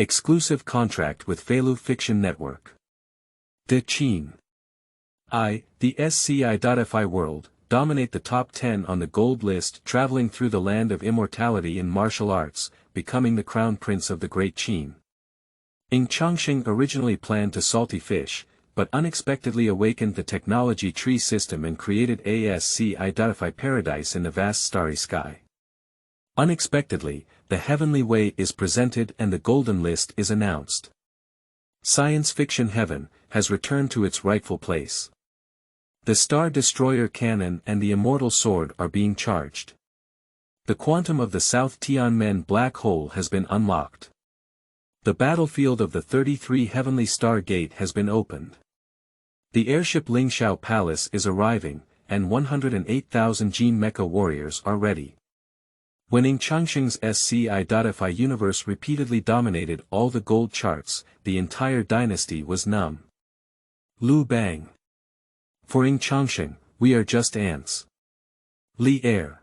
Exclusive contract with Feilu Fiction Network. Daqin. The Sci-fi world, dominate the top 10 on the gold list, traveling through the land of immortality in martial arts, becoming the crown prince of the Great Qin.Ying Changsheng originally planned to salty fish, but unexpectedly awakened the technology tree system and created a Sci-fi paradise in the vast starry sky. Unexpectedly, the heavenly way is presented and the golden list is announced. Science fiction heaven has returned to its rightful place. The Star Destroyer cannon and the Immortal Sword are being charged. The quantum of the South Tianmen Black Hole has been unlocked. The battlefield of the 33 Heavenly Star Gate has been opened. The airship Lingxiao Palace is arriving, and 108,000 Gene Mecha warriors are ready. When Ying Changsheng's Sci-fi universe repeatedly dominated all the gold charts, the entire dynasty was numb. Liu Bang. For Ying Changsheng, we are just ants. Air.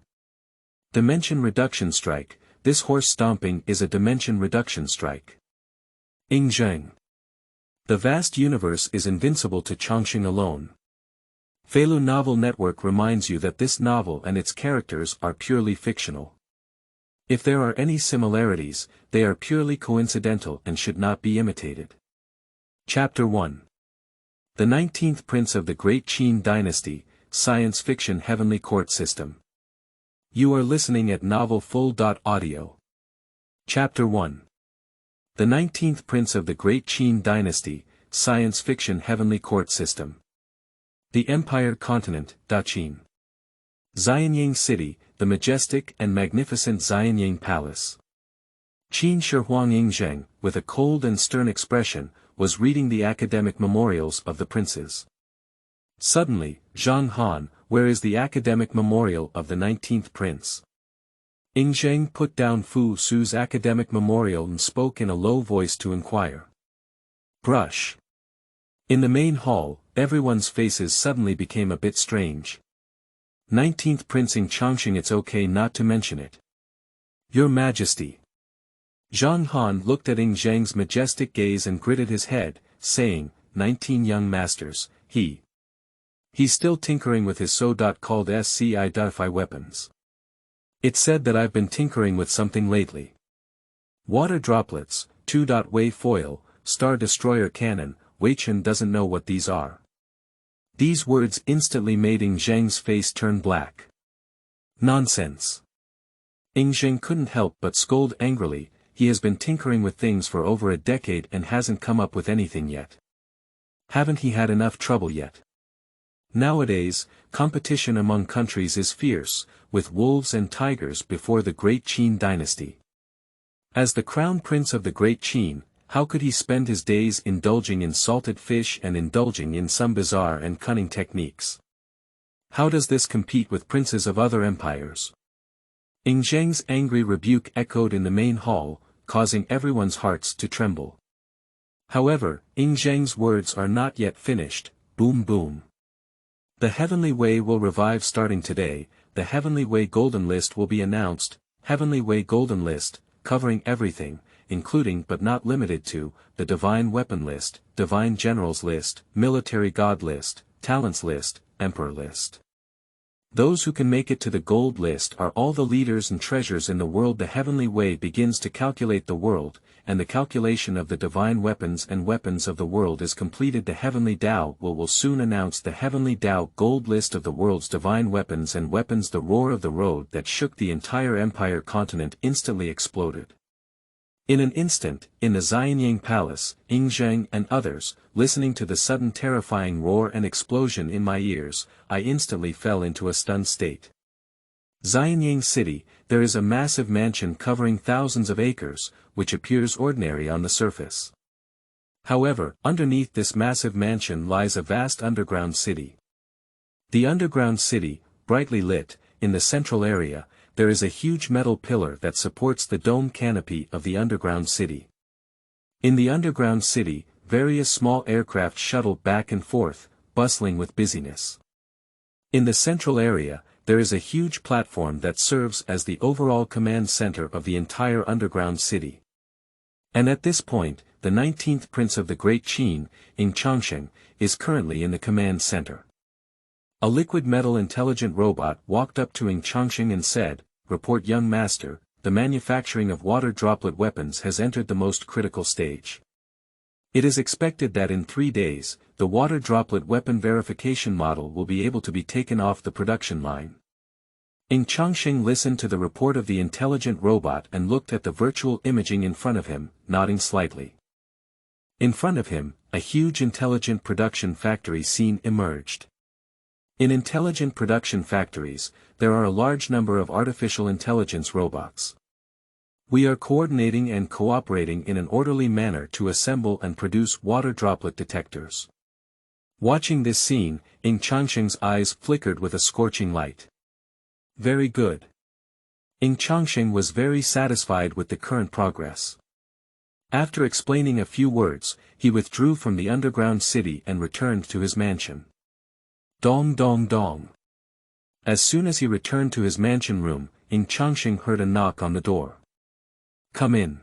Dimension reduction strike. This horse stomping is a dimension reduction strike. Ying Zheng. The vast universe is invincible to Changsheng alone. Feilu Novel Network reminds you that this novel and its characters are purely fictional. If there are any similarities, they are purely coincidental and should not be imitated. Chapter 1. The 19th Prince of the Great Qin Dynasty, Science Fiction Heavenly Court System. You are listening at novelfull.audio. Chapter 1. The 19th Prince of the Great Qin Dynasty, Science Fiction Heavenly Court System. The Empire Continent, Daqin. Xianying City, the majestic and magnificent Xianying Palace. Qin Shi Huang Ying Zheng, with a cold and stern expression, was reading the academic memorials of the princes. Suddenly, Zhang Han, where is the academic memorial of the 19th prince? Ying Zheng put down Fu Su's academic memorial and spoke in a low voice to inquire. Brush. In the main hall, everyone's faces suddenly became a bit strange. 19th Prince Ying Changsheng, it's okay not to mention it. Your Majesty. Zhang Han looked at Ying Zheng's majestic gaze and gritted his head, saying, 19 young masters, he's still tinkering with his so-called Sci-fi weapons. It's said that I've been tinkering with something lately. Water droplets, 2-way foil, Star Destroyer cannon, Weichen doesn't know what these are. These words instantly made Ying Zheng's face turn black. Nonsense. Ying Zheng couldn't help but scold angrily. He has been tinkering with things for over a decade and hasn't come up with anything yet. Haven't he had enough trouble yet? Nowadays, competition among countries is fierce, with wolves and tigers before the Great Qin Dynasty. As the crown prince of the Great Qin, how could he spend his days indulging in salted fish and indulging in some bizarre and cunning techniques? How does this compete with princes of other empires? Ying Zheng's angry rebuke echoed in the main hall, causing everyone's hearts to tremble. However, Ying Zheng's words are not yet finished. Boom boom. The Heavenly Way will revive starting today. The Heavenly Way Golden List will be announced. Heavenly Way Golden List, covering everything, including but not limited to, the Divine Weapon List, Divine Generals List, Military God List, Talents List, Emperor List. Those who can make it to the Gold List are all the leaders and treasures in the world. The Heavenly Way begins to calculate the world, and the calculation of the divine weapons and weapons of the world is completed. The Heavenly Tao will soon announce the Heavenly Tao Gold List of the world's divine weapons and weapons. The roar of the road that shook the entire Empire continent instantly exploded. In an instant, in the Xianying Palace, Ying Zheng and others, listening to the sudden terrifying roar and explosion in my ears, I instantly fell into a stunned state. Xianying City, there is a massive mansion covering thousands of acres, which appears ordinary on the surface. However, underneath this massive mansion lies a vast underground city. The underground city, brightly lit, in the central area, there is a huge metal pillar that supports the dome canopy of the underground city. In the underground city, various small aircraft shuttle back and forth, bustling with busyness. In the central area, there is a huge platform that serves as the overall command center of the entire underground city. And at this point, the 19th prince of the Great Qin.Ying Changsheng, is currently in the command center. A liquid metal intelligent robot walked up to Ying Changsheng and said, "Report, young master, the manufacturing of water droplet weapons has entered the most critical stage. It is expected that in 3 days, the water droplet weapon verification model will be able to be taken off the production line." Ying Changsheng listened to the report of the intelligent robot and looked at the virtual imaging in front of him, nodding slightly. In front of him, a huge intelligent production factory scene emerged. In intelligent production factories, there are a large number of artificial intelligence robots. We are coordinating and cooperating in an orderly manner to assemble and produce water droplet detectors. Watching this scene, Ying Changsheng's eyes flickered with a scorching light. Very good. Ying Changsheng was very satisfied with the current progress. After explaining a few words, he withdrew from the underground city and returned to his mansion. Dong dong dong. As soon as he returned to his mansion room, Ying Changsheng heard a knock on the door. "Come in."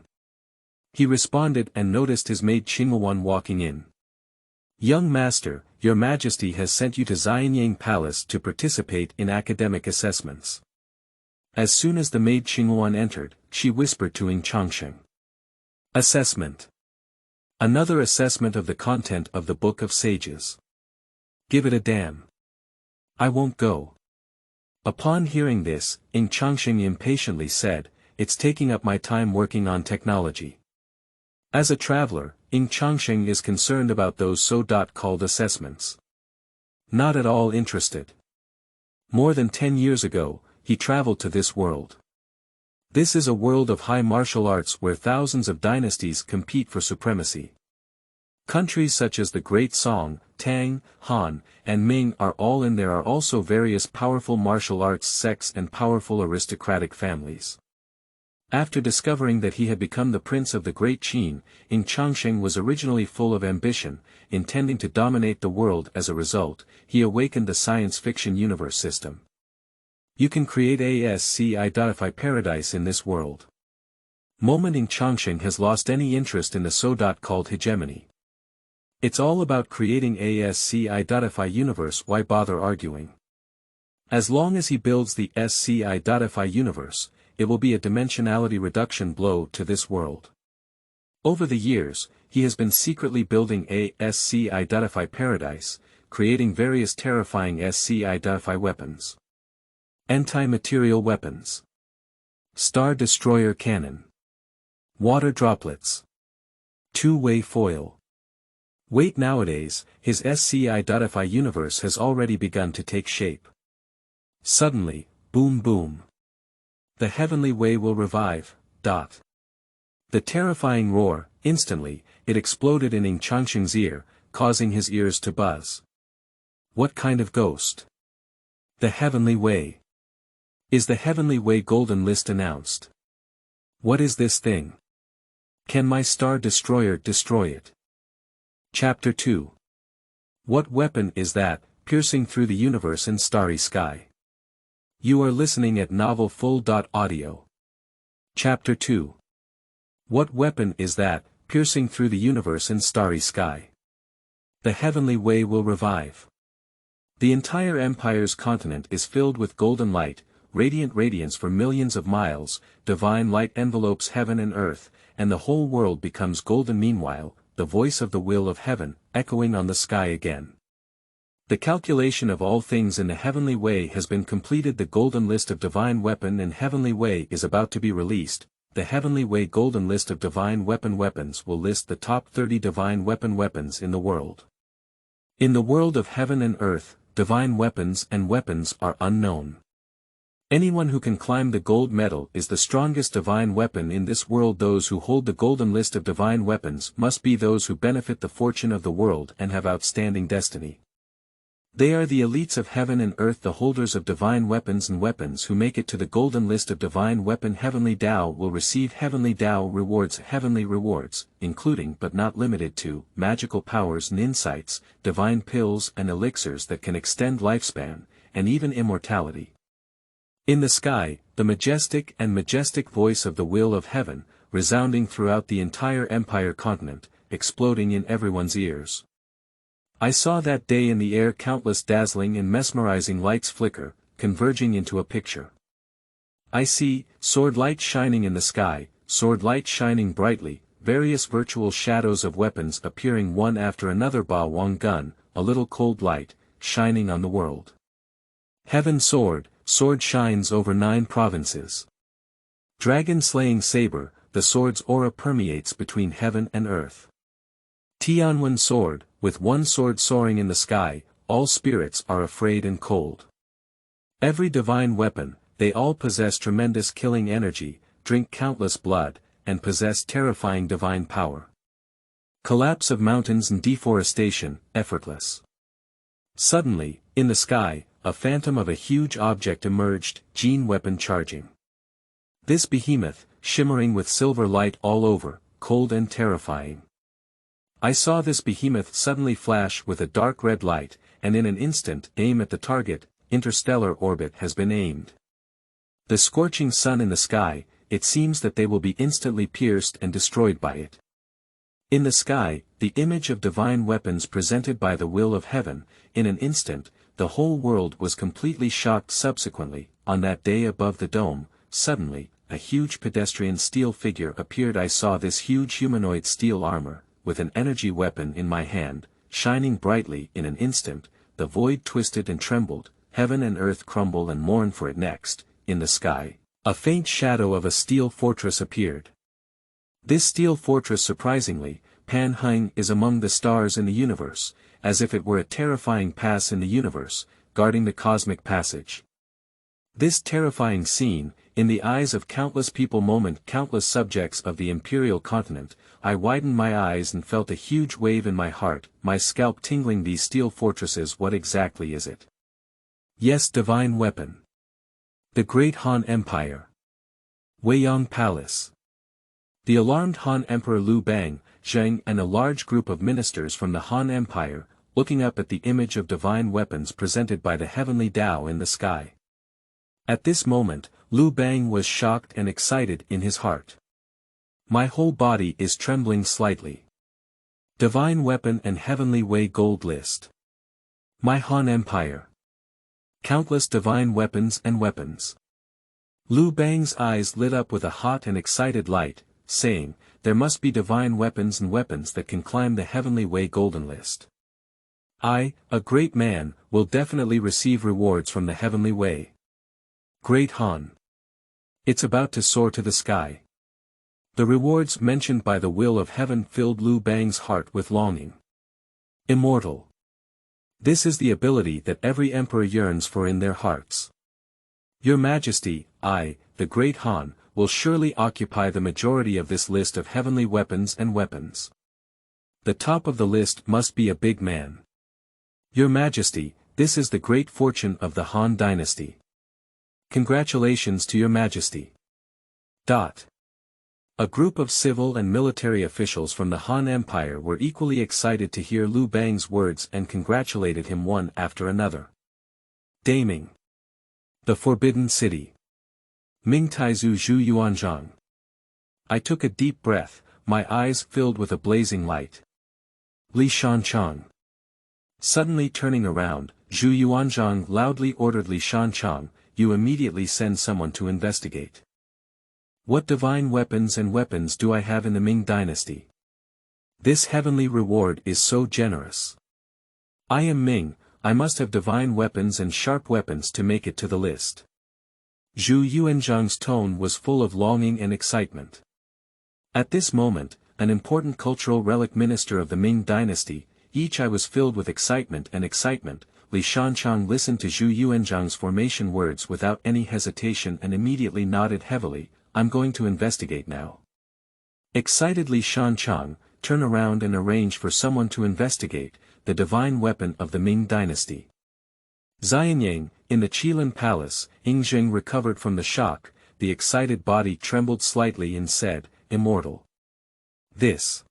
He responded and noticed his maid Qinghuan walking in. "Young master, your majesty has sent you to Xianyang Palace to participate in academic assessments." As soon as the maid Qinghuan entered, she whispered to Ying Changsheng. "Assessment. Another assessment of the content of the Book of Sages. Give it a damn. I won't go." Upon hearing this, Ying Changsheng impatiently said, "It's taking up my time working on technology." As a traveler, Ying Changsheng is concerned about those so-called assessments. Not at all interested. More than 10 years ago, he traveled to this world. This is a world of high martial arts where thousands of dynasties compete for supremacy. Countries such as the Great Song, Tang, Han, and Ming are all in. There are also various powerful martial arts sects and powerful aristocratic families. After discovering that he had become the prince of the Great Qin, Ying Changsheng was originally full of ambition, intending to dominate the world. As a result, he awakened the science fiction universe system. You can create a sci-fi paradise in this world. Moment Ying Changsheng has lost any interest in the so-called hegemony. It's all about creating a sci-fi universe. Why bother arguing? As long as he builds the sci-fi universe, it will be a dimensionality reduction blow to this world. Over the years, he has been secretly building a sci-fi paradise, creating various terrifying sci-fi weapons. Anti-material weapons. Star Destroyer Cannon. Water Droplets. Two-way foil. Wait, nowadays, his sci-fi universe has already begun to take shape. Suddenly, boom boom. The heavenly way will revive. The terrifying roar, instantly, it exploded in Ying Changsheng's ear, causing his ears to buzz. What kind of ghost? The heavenly way. Is the heavenly way golden list announced? What is this thing? Can my star destroyer destroy it? Chapter 2. What weapon is that, piercing through the universe and starry sky? You are listening at novelfull.audio. Chapter 2. What weapon is that, piercing through the universe and starry sky? The heavenly way will revive. The entire empire's continent is filled with golden light, radiant radiance for millions of miles. Divine light envelopes heaven and earth, and the whole world becomes golden. Meanwhile, the voice of the will of heaven, echoing on the sky again. The calculation of all things in the heavenly way has been completed. The golden list of divine weapon and heavenly way is about to be released. The heavenly way golden list of divine weapons will list the top 30 divine weapons in the world. In the world of heaven and earth, divine weapons are unknown. Anyone who can climb the gold medal is the strongest divine weapon in this world. Those who hold the golden list of divine weapons must be those who benefit the fortune of the world and have outstanding destiny. They are the elites of heaven and earth, the holders of divine weapons who make it to the golden list of divine weapon. Heavenly Tao will receive heavenly Tao rewards, including but not limited to, magical powers and insights, divine pills and elixirs that can extend lifespan, and even immortality. In the sky, the majestic voice of the will of heaven, resounding throughout the entire empire continent, exploding in everyone's ears. I saw that day in the air countless dazzling and mesmerizing lights flicker, converging into a picture. I see, sword light shining in the sky, sword light shining brightly, various virtual shadows of weapons appearing one after another. Ba Wang gun, a little cold light, shining on the world. Heaven sword, sword shines over 9 provinces. Dragon slaying saber, the sword's aura permeates between heaven and earth. Tianwen sword, with one sword soaring in the sky, all spirits are afraid and cold. Every divine weapon, they all possess tremendous killing energy, drink countless blood, and possess terrifying divine power. Collapse of mountains and deforestation, effortless. Suddenly, in the sky, a phantom of a huge object emerged, gene weapon charging. This behemoth, shimmering with silver light all over, cold and terrifying. I saw this behemoth suddenly flash with a dark red light, and in an instant aim at the target. Interstellar orbit has been aimed. The scorching sun in the sky, it seems that they will be instantly pierced and destroyed by it. In the sky, the image of divine weapons presented by the will of heaven, in an instant, the whole world was completely shocked. Subsequently, on that day above the dome, suddenly, a huge pedestrian steel figure appeared. I saw this huge humanoid steel armor, with an energy weapon in my hand, shining brightly. In an instant, the void twisted and trembled, heaven and earth crumble and mourn for it. Next, in the sky, a faint shadow of a steel fortress appeared. This steel fortress, surprisingly, Pan Hung, is among the stars in the universe, as if it were a terrifying pass in the universe, guarding the cosmic passage. This terrifying scene, in the eyes of countless people, countless subjects of the imperial continent, I widened my eyes and felt a huge wave in my heart, my scalp tingling. These steel fortresses, what exactly is it? Yes, divine weapon. The Great Han Empire. Weiyang Palace. The alarmed Han Emperor Liu Bang, Zheng, and a large group of ministers from the Han Empire, looking up at the image of divine weapons presented by the heavenly Tao in the sky. At this moment, Liu Bang was shocked and excited in his heart. My whole body is trembling slightly. Divine weapon and heavenly way gold list. My Han Empire. Countless divine weapons and weapons. Liu Bang's eyes lit up with a hot and excited light, saying, there must be divine weapons and weapons that can climb the heavenly way golden list. I, a great man, will definitely receive rewards from the heavenly way. Great Han. It's about to soar to the sky. The rewards mentioned by the will of heaven filled Liu Bang's heart with longing. Immortal. This is the ability that every emperor yearns for in their hearts. Your Majesty, I, the Great Han, will surely occupy the majority of this list of heavenly weapons and weapons. The top of the list must be a big man. Your Majesty, this is the great fortune of the Han dynasty. Congratulations to Your Majesty. A group of civil and military officials from the Han Empire were equally excited to hear Liu Bang's words and congratulated him one after another. Daming. The Forbidden City. Ming Taizu Zhu Yuanzhang. I took a deep breath, my eyes filled with a blazing light. Li Shanchang. Suddenly turning around, Zhu Yuanzhang loudly ordered Li Shanchang, you immediately send someone to investigate. What divine weapons and weapons do I have in the Ming dynasty? This heavenly reward is so generous. I am Ming, I must have divine weapons and sharp weapons to make it to the list. Zhu Yuanzhang's tone was full of longing and excitement. At this moment, an important cultural relic minister of the Ming dynasty, each I was filled with excitement and excitement. Li Shanchang listened to Zhu Yuanzhang's formation words without any hesitation and immediately nodded heavily. I'm going to investigate now. Excitedly Shanchang, turn around and arrange for someone to investigate, the divine weapon of the Ming dynasty. Xianyang, in the Qilin Palace, Ying Zheng recovered from the shock, the excited body trembled slightly and said, Immortal. This.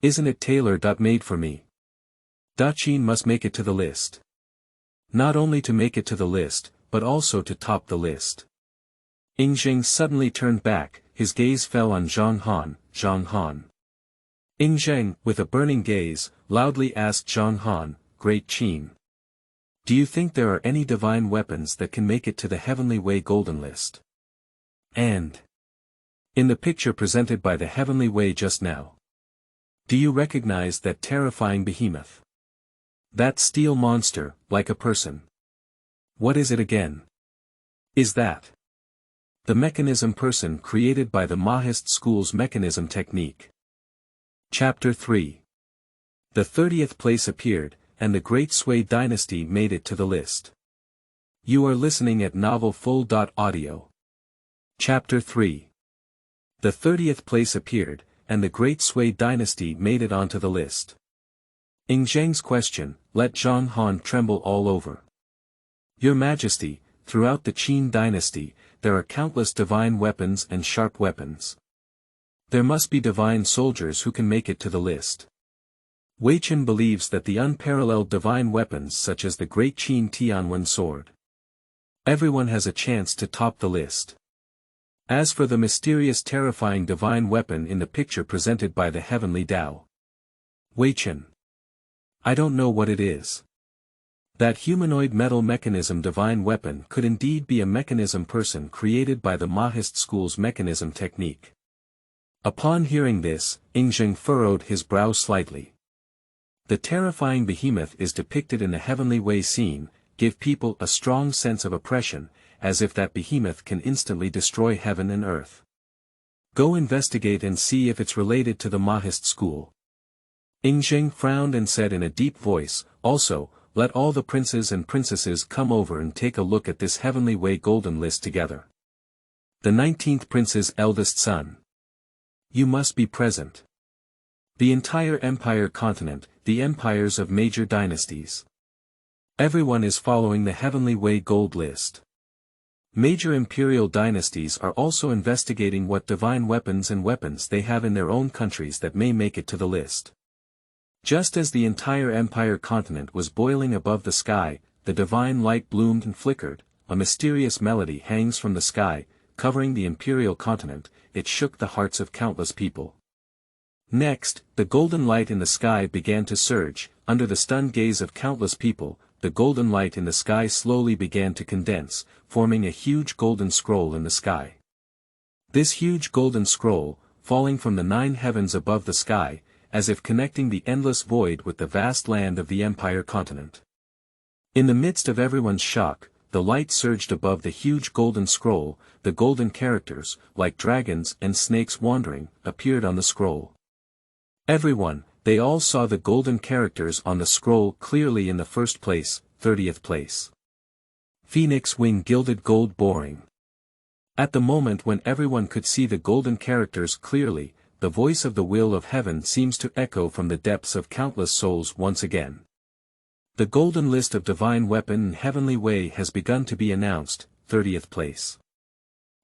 Isn't it tailor-made for me? Daqin must make it to the list. Not only to make it to the list, but also to top the list. Ying Zheng suddenly turned back, his gaze fell on Zhang Han. Ying Zheng, with a burning gaze, loudly asked Zhang Han, Great Qin. Do you think there are any divine weapons that can make it to the Heavenly Way Golden List? And in the picture presented by the Heavenly Way just now, do you recognize that terrifying behemoth? That steel monster, like a person. What is it again? Is that the mechanism person created by the Mahist school's mechanism technique? Chapter 3. The 30th place appeared, and the Great Sui Dynasty made it to the list. You are listening at novelfull.audio. Chapter 3. The 30th place appeared, and the Great Sui Dynasty made it onto the list. Ying Zheng's question let Zhang Han tremble all over. Your Majesty, throughout the Qin dynasty, there are countless divine weapons and sharp weapons. There must be divine soldiers who can make it to the list. Wei Chen believes that the unparalleled divine weapons such as the Great Qin.Ying Sword. Everyone has a chance to top the list. As for the mysterious terrifying divine weapon in the picture presented by the Heavenly Tao, Wei Chen, I don't know what it is. That humanoid metal mechanism divine weapon could indeed be a mechanism person created by the Mahist school's mechanism technique. Upon hearing this, Ying Zheng furrowed his brow slightly. The terrifying behemoth is depicted in the Heavenly Way scene, give people a strong sense of oppression, as if that behemoth can instantly destroy heaven and earth. Go investigate and see if it's related to the Mahist school. Ying Zheng frowned and said in a deep voice, also, let all the princes and princesses come over and take a look at this Heavenly Way golden list together. The 19th prince's eldest son. You must be present. The entire empire continent, the empires of major dynasties. Everyone is following the Heavenly Way gold list. Major imperial dynasties are also investigating what divine weapons and weapons they have in their own countries that may make it to the list. Just as the entire empire continent was boiling above the sky, the divine light bloomed and flickered, a mysterious melody hangs from the sky, covering the imperial continent, it shook the hearts of countless people. Next, the golden light in the sky began to surge, under the stunned gaze of countless people, the golden light in the sky slowly began to condense, forming a huge golden scroll in the sky. This huge golden scroll, falling from the 9 heavens above the sky, as if connecting the endless void with the vast land of the empire continent. In the midst of everyone's shock, the light surged above the huge golden scroll, the golden characters, like dragons and snakes wandering, appeared on the scroll. Everyone, they all saw the golden characters on the scroll clearly in the first place, 30th place. Phoenix wing gilded gold boring. At the moment when everyone could see the golden characters clearly, the voice of the will of heaven seems to echo from the depths of countless souls once again. The golden list of divine weapon and Heavenly Way has begun to be announced, 30th place.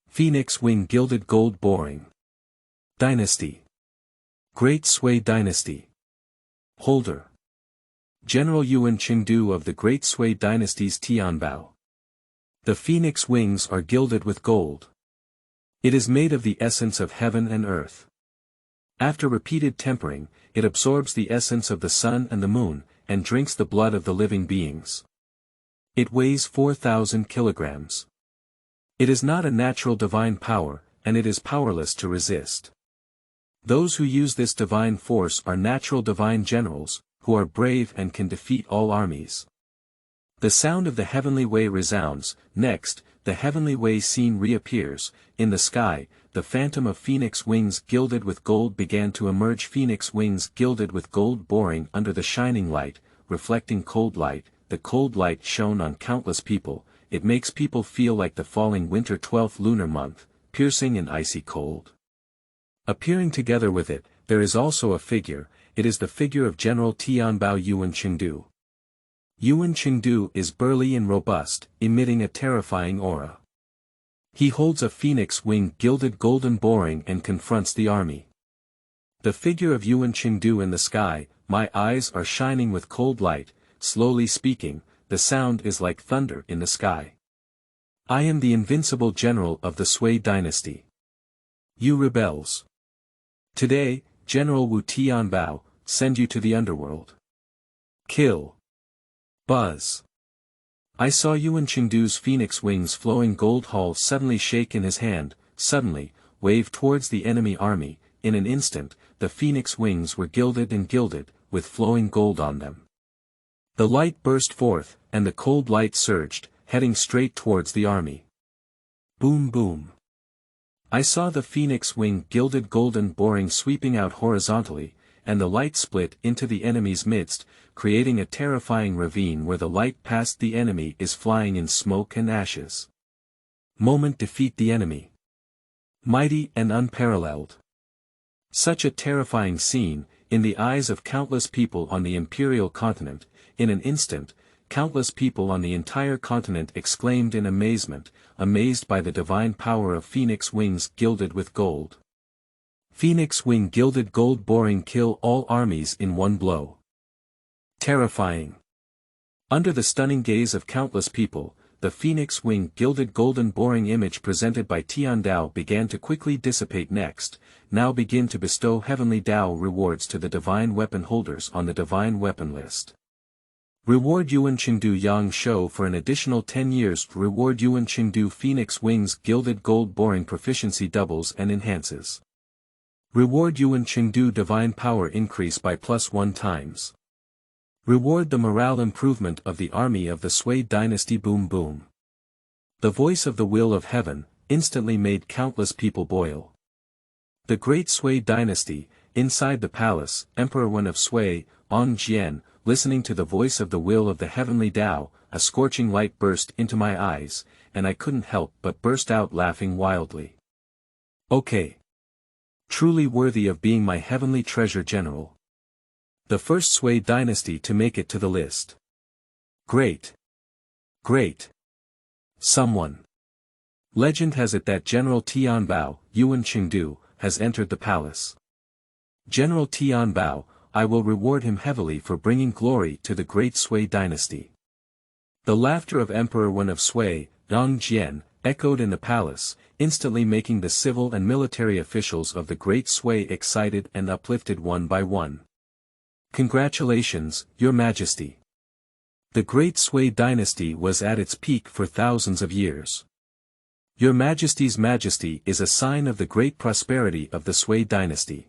Phoenix wing gilded gold boring. Dynasty. Great Sui Dynasty. Holder. General Yuan Chengdu of the Great Sui Dynasty's Tianbao. The phoenix wings are gilded with gold. It is made of the essence of heaven and earth. After repeated tempering, it absorbs the essence of the sun and the moon, and drinks the blood of the living beings. It weighs 4,000 kilograms. It is not a natural divine power, and it is powerless to resist. Those who use this divine force are natural divine generals, who are brave and can defeat all armies. The sound of the Heavenly Way resounds. Next, the Heavenly Way scene reappears. In the sky, the phantom of phoenix wings gilded with gold began to emerge. Phoenix wings gilded with gold boring under the shining light, reflecting cold light. The cold light shone on countless people. It makes people feel like the falling winter 12th lunar month, piercing and icy cold. Appearing together with it, there is also a figure. It is the figure of General Tianbao Yuan Chengdu. Yuan Chengdu is burly and robust, emitting a terrifying aura. He holds a phoenix wing gilded golden boring and confronts the army. The figure of Yuan Chengdu in the sky, my eyes are shining with cold light, slowly speaking, the sound is like thunder in the sky. I am the invincible general of the Sui dynasty. You rebels. Today, General Wu Tianbao, send you to the underworld. Kill. Buzz. I saw Yuan Chengdu's phoenix wings flowing gold hull suddenly shake in his hand, suddenly, wave towards the enemy army. In an instant, the phoenix wings were gilded and gilded, with flowing gold on them. The light burst forth, and the cold light surged, heading straight towards the army. Boom boom. I saw the phoenix wing gilded golden boring sweeping out horizontally, and the light split into the enemy's midst, creating a terrifying ravine where the light past the enemy is flying in smoke and ashes. Moment defeat the enemy. Mighty and unparalleled. Such a terrifying scene, in the eyes of countless people on the imperial continent. In an instant, countless people on the entire continent exclaimed in amazement, amazed by the divine power of phoenix wings gilded with gold. Phoenix wing gilded gold boring kill all armies in one blow. Terrifying. Under the stunning gaze of countless people, the phoenix wing gilded golden boring image presented by Tian Dao began to quickly dissipate next, now begin to bestow heavenly Dao rewards to the divine weapon holders on the divine weapon list. Reward Yuan Chengdu Yang Shou for an additional 10 years. Reward Yuan Chengdu Phoenix Wings gilded gold boring proficiency doubles and enhances. Reward Yuan Chengdu Divine Power increase by +1 times. Reward the morale improvement of the army of the Sui Dynasty. Boom boom. The voice of the will of heaven, instantly made countless people boil. The Great Sui Dynasty, inside the palace, Emperor Wen of Sui, On Jian, listening to the voice of the will of the heavenly Tao, a scorching light burst into my eyes, and I couldn't help but burst out laughing wildly. Okay. Truly worthy of being my heavenly treasure general. The first Sui dynasty to make it to the list. Great. Great. Someone. Legend has it that General Tianbao, Yuan Chengdu, has entered the palace. General Tianbao, I will reward him heavily for bringing glory to the Great Sui Dynasty. The laughter of Emperor Wen of Sui, Dong Jian, echoed in the palace, instantly making the civil and military officials of the Great Sui excited and uplifted one by one. Congratulations, Your Majesty. The Great Sui Dynasty was at its peak for thousands of years. Your Majesty's majesty is a sign of the great prosperity of the Sui Dynasty.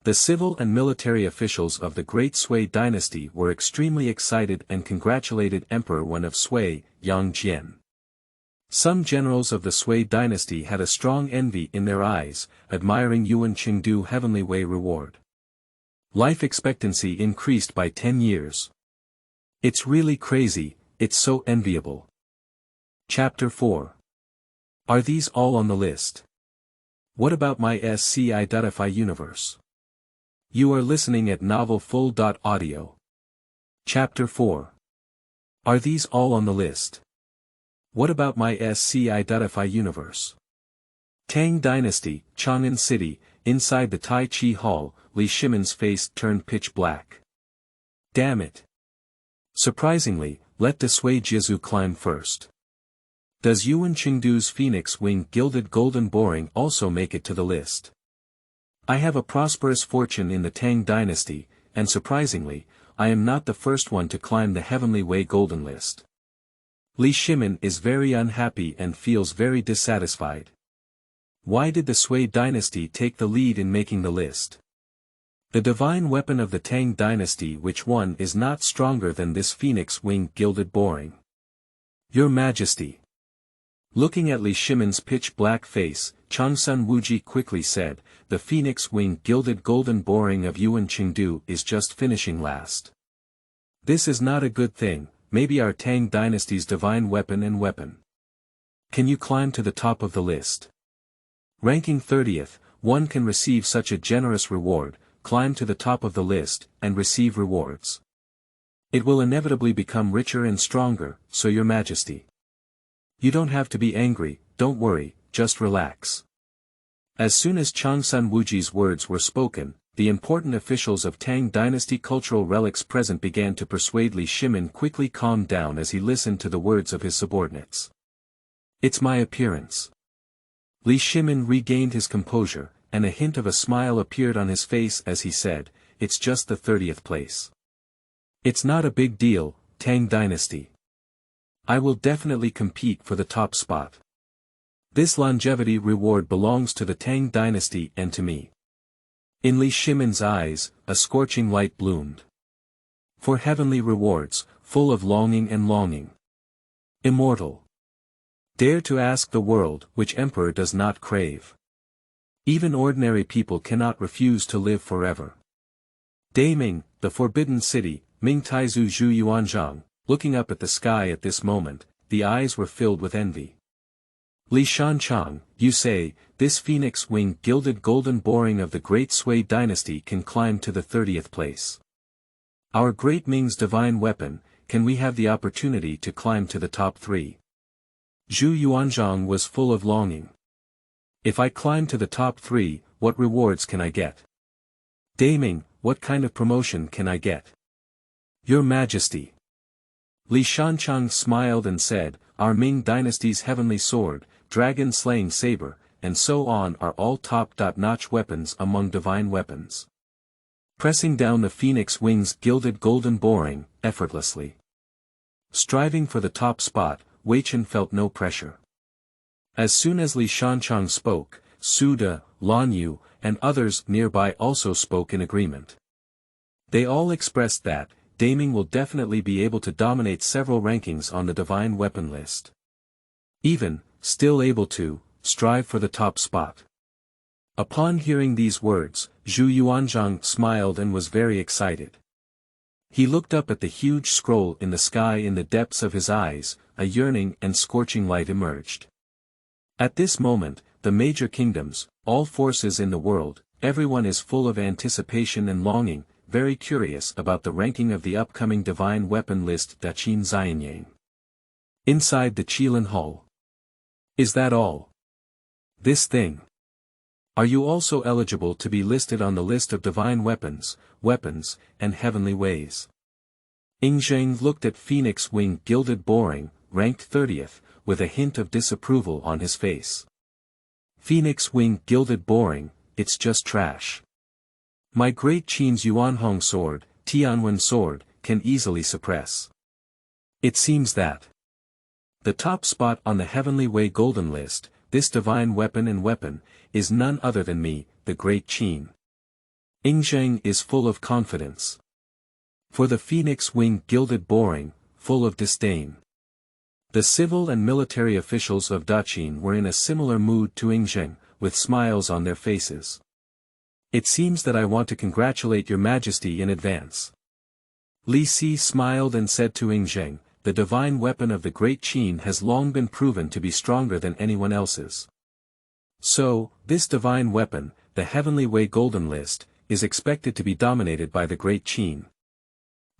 The civil and military officials of the Great Sui Dynasty were extremely excited and congratulated Emperor Wen of Sui, Yang Jian. Some generals of the Sui Dynasty had a strong envy in their eyes, admiring Yuan Chengdu Heavenly Way reward. Life expectancy increased by 10 years. It's really crazy, it's so enviable. Chapter 4. Are these all on the list? What about my Sci-fi universe? You are listening at novelfull.audio. Chapter 4. Are these all on the list? What about my Sci-fi universe? Tang Dynasty, Chang'an City, inside the Tai Chi Hall, Li Shimon's face turned pitch black. Damn it. Surprisingly, let the Sui Jizu climb first. Does Yuan Chengdu's Phoenix Wing gilded golden boring also make it to the list? I have a prosperous fortune in the Tang Dynasty, and surprisingly, I am not the first one to climb the Heavenly Way golden list. Li Shimon is very unhappy and feels very dissatisfied. Why did the Sui Dynasty take the lead in making the list? The divine weapon of the Tang Dynasty, which one is not stronger than this Phoenix Wing gilded boring? Your Majesty. Looking at Li Shimon's pitch-black face, Changsun Wuji quickly said, the Phoenix Wing gilded golden boring of Yuan Chengdu is just finishing last. This is not a good thing, maybe our Tang Dynasty's divine weapon. Can you climb to the top of the list? Ranking 30th, one can receive such a generous reward, climb to the top of the list, and receive rewards. It will inevitably become richer and stronger, so Your Majesty. You don't have to be angry, don't worry, just relax. As soon as Changsun Wuji's words were spoken, the important officials of Tang Dynasty cultural relics present began to persuade Li Shimon quickly calmed down as he listened to the words of his subordinates. It's my appearance. Li Shimin regained his composure, and a hint of a smile appeared on his face as he said, "It's just the 30th place. It's not a big deal, Tang Dynasty. I will definitely compete for the top spot. This longevity reward belongs to the Tang Dynasty and to me." In Li Shimin's eyes, a scorching light bloomed. For heavenly rewards, full of longing and longing. Immortal. Dare to ask the world which emperor does not crave. Even ordinary people cannot refuse to live forever. Daming, the forbidden city, Ming Taizu Zhu Yuanzhang, looking up at the sky at this moment, the eyes were filled with envy. Li Shanchang, you say, this phoenix wing gilded golden boring of the Great Sui Dynasty can climb to the 30th place. Our great Ming's divine weapon, can we have the opportunity to climb to the top 3? Zhu Yuanzhang was full of longing. If I climb to the top 3, what rewards can I get? Daming, what kind of promotion can I get? Your Majesty. Li Shanchang smiled and said, our Ming dynasty's heavenly sword, dragon-slaying saber, and so on are all top-notch weapons among divine weapons. Pressing down the phoenix wing's gilded golden boring, effortlessly. Striving for the top spot, Wei Chen felt no pressure. As soon as Li Shanchang spoke, Su De, Lan Yu, and others nearby also spoke in agreement. They all expressed that, Daming will definitely be able to dominate several rankings on the divine weapon list. Even, still able to, strive for the top spot. Upon hearing these words, Zhu Yuanzhang smiled and was very excited. He looked up at the huge scroll in the sky. In the depths of his eyes, a yearning and scorching light emerged. At this moment, the major kingdoms, all forces in the world, everyone is full of anticipation and longing, very curious about the ranking of the upcoming divine weapon list Daqin Xianyang. Inside the Qilin Hall. Is that all? This thing. Are you also eligible to be listed on the list of divine weapons, and heavenly ways? Ying Zheng looked at Phoenix Wing gilded boring, ranked 30th, with a hint of disapproval on his face. Phoenix Wing gilded boring, it's just trash. My Great Qin's Yuanhong sword, Tianwen sword, can easily suppress. It seems that the top spot on the Heavenly Way Golden List, this divine weapon, is none other than me, the Great Qin. Ying Zheng is full of confidence. For the Phoenix Wing gilded boring, full of disdain. The civil and military officials of Daqin were in a similar mood to Ying Zheng, with smiles on their faces. It seems that I want to congratulate your Majesty in advance. Li Si smiled and said to Ying Zheng, the divine weapon of the Great Qin has long been proven to be stronger than anyone else's. So, this divine weapon, the Heavenly Way Golden List, is expected to be dominated by the Great Qin.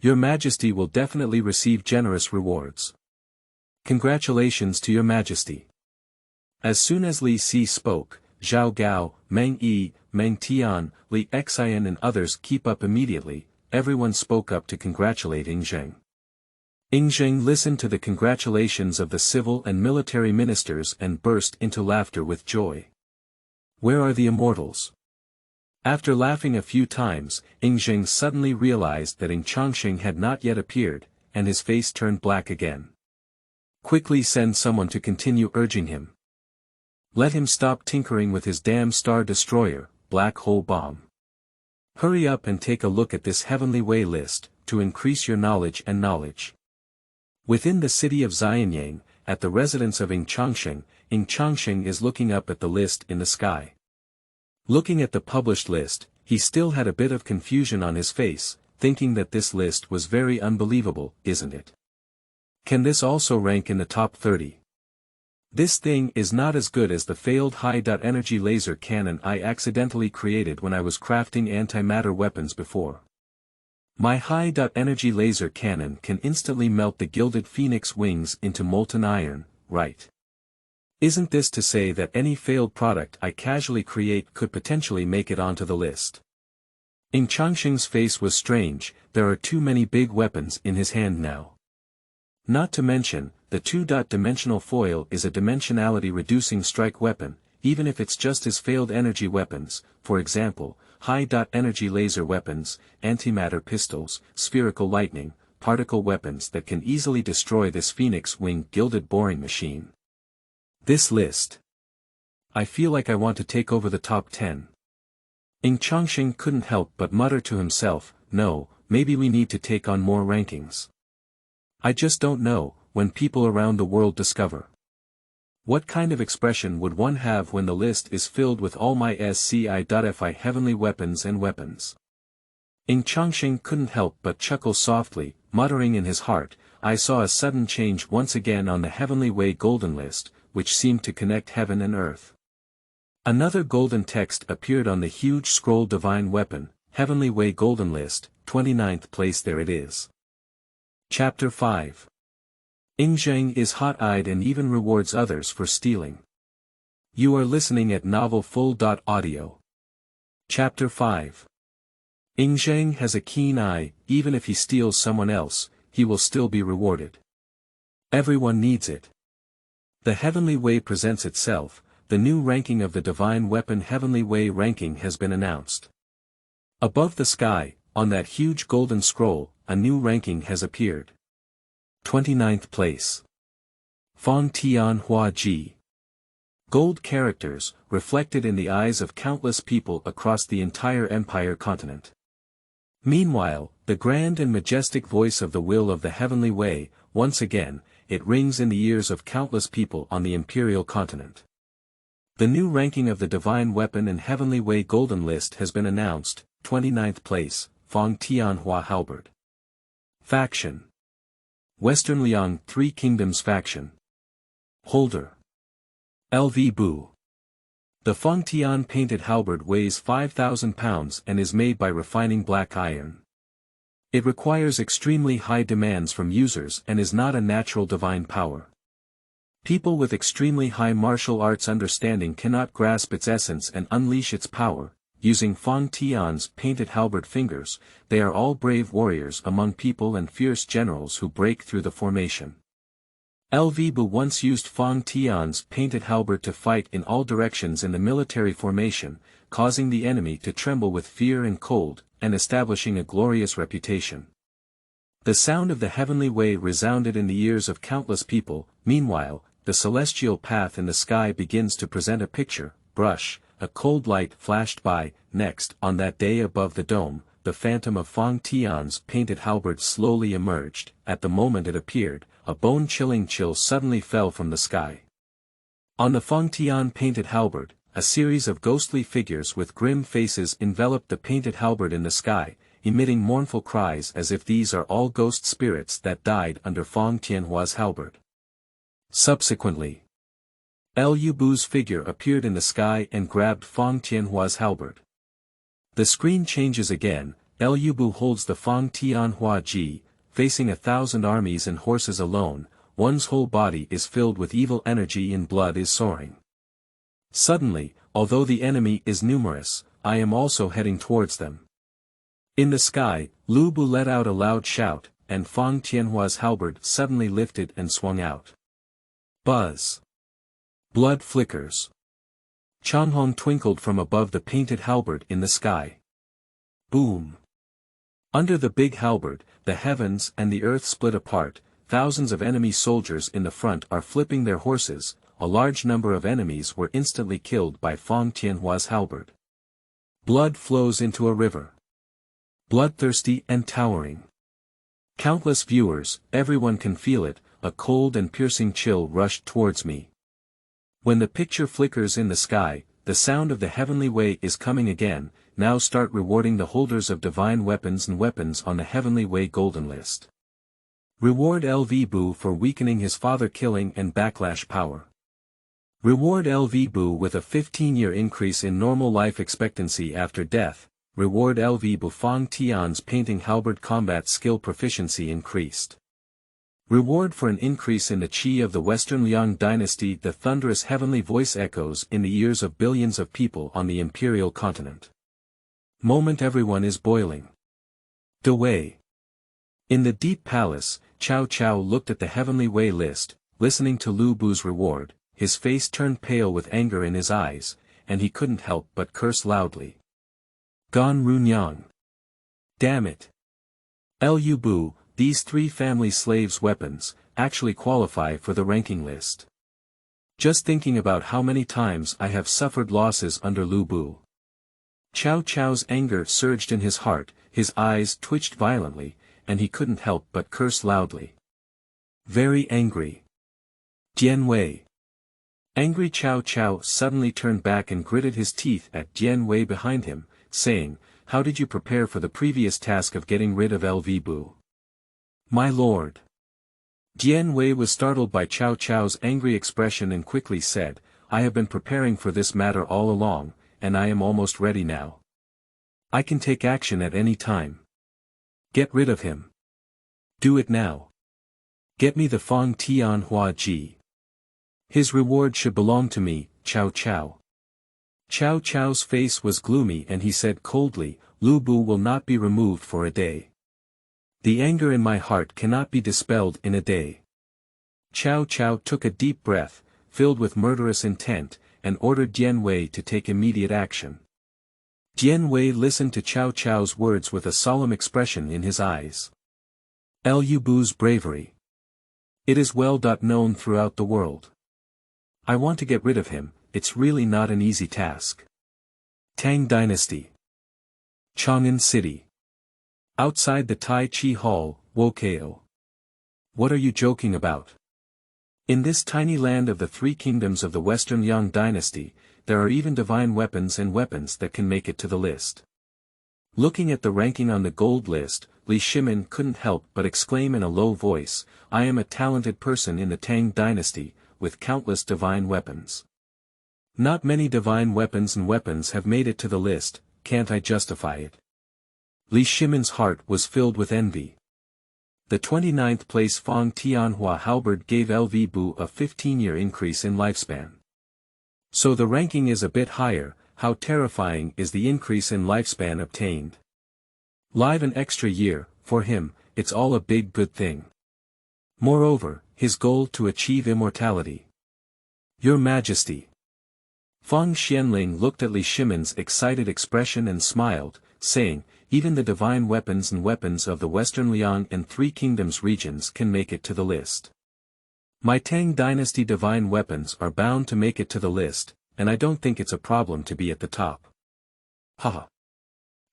Your Majesty will definitely receive generous rewards. Congratulations to your Majesty. As soon as Li Si spoke, Zhao Gao, Meng Yi, Meng Tian, Li Xian and others keep up immediately, everyone spoke up to congratulate Ying Zheng. Ying Zheng listened to the congratulations of the civil and military ministers and burst into laughter with joy. Where are the immortals? After laughing a few times, Ying Zheng suddenly realized that Ying Changsheng had not yet appeared, and his face turned black again. Quickly send someone to continue urging him. Let him stop tinkering with his damn star destroyer, black hole bomb. Hurry up and take a look at this Heavenly Way list, to increase your knowledge and knowledge. Within the city of Xianyang, at the residence of Ying Changsheng is looking up at the list in the sky. Looking at the published list, he still had a bit of confusion on his face, thinking that this list was very unbelievable, isn't it? Can this also rank in the top 30? This thing is not as good as the failed high-energy laser cannon I accidentally created when I was crafting antimatter weapons before. My high-energy laser cannon can instantly melt the gilded phoenix wings into molten iron, right? Isn't this to say that any failed product I casually create could potentially make it onto the list? Ying Changsheng's face was strange, there are too many big weapons in his hand now. Not to mention, the two-dimensional foil is a dimensionality-reducing strike weapon, even if it's just his failed energy weapons, for example, high-energy laser weapons, antimatter pistols, spherical lightning, particle weapons that can easily destroy this phoenix wing gilded boring machine. This list. I feel like I want to take over the top 10. Ying Changsheng couldn't help but mutter to himself, no, maybe we need to take on more rankings. I just don't know, when people around the world discover. What kind of expression would one have when the list is filled with all my sci-fi heavenly weapons and weapons? Ying Changsheng couldn't help but chuckle softly, muttering in his heart, I saw a sudden change once again on the Heavenly Way Golden List, which seemed to connect heaven and earth. Another golden text appeared on the huge scroll Divine Weapon, Heavenly Way Golden List, 29th place there it is. Chapter 5. Ying Zheng is hot-eyed and even rewards others for stealing. You are listening at novelfull.audio. Chapter 5. Ying Zheng has a keen eye, even if he steals someone else, he will still be rewarded. Everyone needs it. The Heavenly Way presents itself, the new ranking of the Divine Weapon Heavenly Way ranking has been announced. Above the sky, on that huge golden scroll, a new ranking has appeared. 29th place. Fong Tian Hua Ji. Gold characters, reflected in the eyes of countless people across the entire Empire continent. Meanwhile, the grand and majestic voice of the will of the Heavenly Way, once again, it rings in the ears of countless people on the Imperial continent. The new ranking of the Divine Weapon and Heavenly Way Golden List has been announced, 29th place, Fong Tianhua Halberd. Faction. Western Liang Three Kingdoms Faction. Holder. LV Bu. The Fong Tian painted halberd weighs 5,000 pounds and is made by refining black iron. It requires extremely high demands from users and is not a natural divine power. People with extremely high martial arts understanding cannot grasp its essence and unleash its power. Using Fong Tian's painted halberd fingers, they are all brave warriors among people and fierce generals who break through the formation. LV Bu once used Fong Tian's painted halberd to fight in all directions in the military formation, causing the enemy to tremble with fear and cold, and establishing a glorious reputation. The sound of the Heavenly Way resounded in the ears of countless people. Meanwhile, the celestial path in the sky begins to present a picture, brush. A cold light flashed by. Next, on that day above the dome, the phantom of Fong Tian's painted halberd slowly emerged. At the moment it appeared, a bone-chilling chill suddenly fell from the sky. On the Fong Tian painted halberd, a series of ghostly figures with grim faces enveloped the painted halberd in the sky, emitting mournful cries as if these are all ghost spirits that died under Fong Tianhua's halberd. Subsequently, Liu Bu's figure appeared in the sky and grabbed Fong Tianhua's halberd. The screen changes again. Liu Bu holds the Fong Tianhua Ji, facing 1,000 armies and horses alone. One's whole body is filled with evil energy and blood is soaring. Suddenly, although the enemy is numerous, I am also heading towards them. In the sky, Liu Bu let out a loud shout, and Fong Tianhua's halberd suddenly lifted and swung out. Buzz. Blood flickers. Changhong twinkled from above the painted halberd in the sky. Boom. Under the big halberd, the heavens and the earth split apart. Thousands of enemy soldiers in the front are flipping their horses. A large number of enemies were instantly killed by Fong Tianhua's halberd. Blood flows into a river. Bloodthirsty and towering. Countless viewers, everyone can feel it, a cold and piercing chill rushed towards me. When the picture flickers in the sky, the sound of the Heavenly Way is coming again. Now start rewarding the holders of divine weapons and weapons on the Heavenly Way Golden List. Reward LV Bu for weakening his father-killing and backlash power. Reward LV Bu with a 15-year increase in normal life expectancy after death. Reward LV Bu Fong Tian's painting halberd combat skill proficiency increased. Reward for an increase in the qi of the Western Liang dynasty. The thunderous heavenly voice echoes in the ears of billions of people on the imperial continent. Moment everyone is boiling. Dewey. In the deep palace, Cao Cao looked at the Heavenly Way list, listening to Liu Bu's reward. his face turned pale with anger in his eyes, and he couldn't help but curse loudly. Gan Runyang. Damn it. Liu Bu, these 3 family slaves' weapons, actually qualify for the ranking list. Just thinking about how many times I have suffered losses under Liu Bu. Cao Cao's anger surged in his heart, his eyes twitched violently, and he couldn't help but curse loudly. Very angry. Jian Wei. Angry Cao Cao suddenly turned back and gritted his teeth at Jian Wei behind him, saying, "How did you prepare for the previous task of getting rid of Liu Bu?" "My lord." Jian Wei was startled by Cao Cao's angry expression and quickly said, "I have been preparing for this matter all along, and I am almost ready now. I can take action at any time. Get rid of him. Do it now. Get me the Fang Tian Hua Ji. His reward should belong to me, Cao Cao." Cao Cao's face was gloomy and he said coldly, "Liu Bu will not be removed for a day. The anger in my heart cannot be dispelled in a day." Cao Cao took a deep breath, filled with murderous intent, and ordered Jian Wei to take immediate action. Jian Wei listened to Cao Cao's words with a solemn expression in his eyes. Liu Bu's bravery. It is well known throughout the world. I want to get rid of him, it's really not an easy task. Tang Dynasty. Chang'an City. Outside the Tai Chi Hall, Wokeo. What are you joking about? In this tiny land of the 3 kingdoms of the Western Yang Dynasty, there are even divine weapons and weapons that can make it to the list. Looking at the ranking on the gold list, Li Shimin couldn't help but exclaim in a low voice, "I am a talented person in the Tang Dynasty, with countless divine weapons. Not many divine weapons and weapons have made it to the list, can't I justify it?" Li Shimin's heart was filled with envy. The 29th place Fang Tianhua halberd gave Liu Bu a 15-year increase in lifespan. So the ranking is a bit higher, how terrifying is the increase in lifespan obtained. Live an extra year, for him, it's all a big good thing. Moreover, his goal to achieve immortality. Your Majesty. Feng Xianling looked at Li Shimin's excited expression and smiled, saying, "Even the divine weapons and weapons of the Western Liang and 3 Kingdoms regions can make it to the list. My Tang Dynasty divine weapons are bound to make it to the list, and I don't think it's a problem to be at the top." Haha.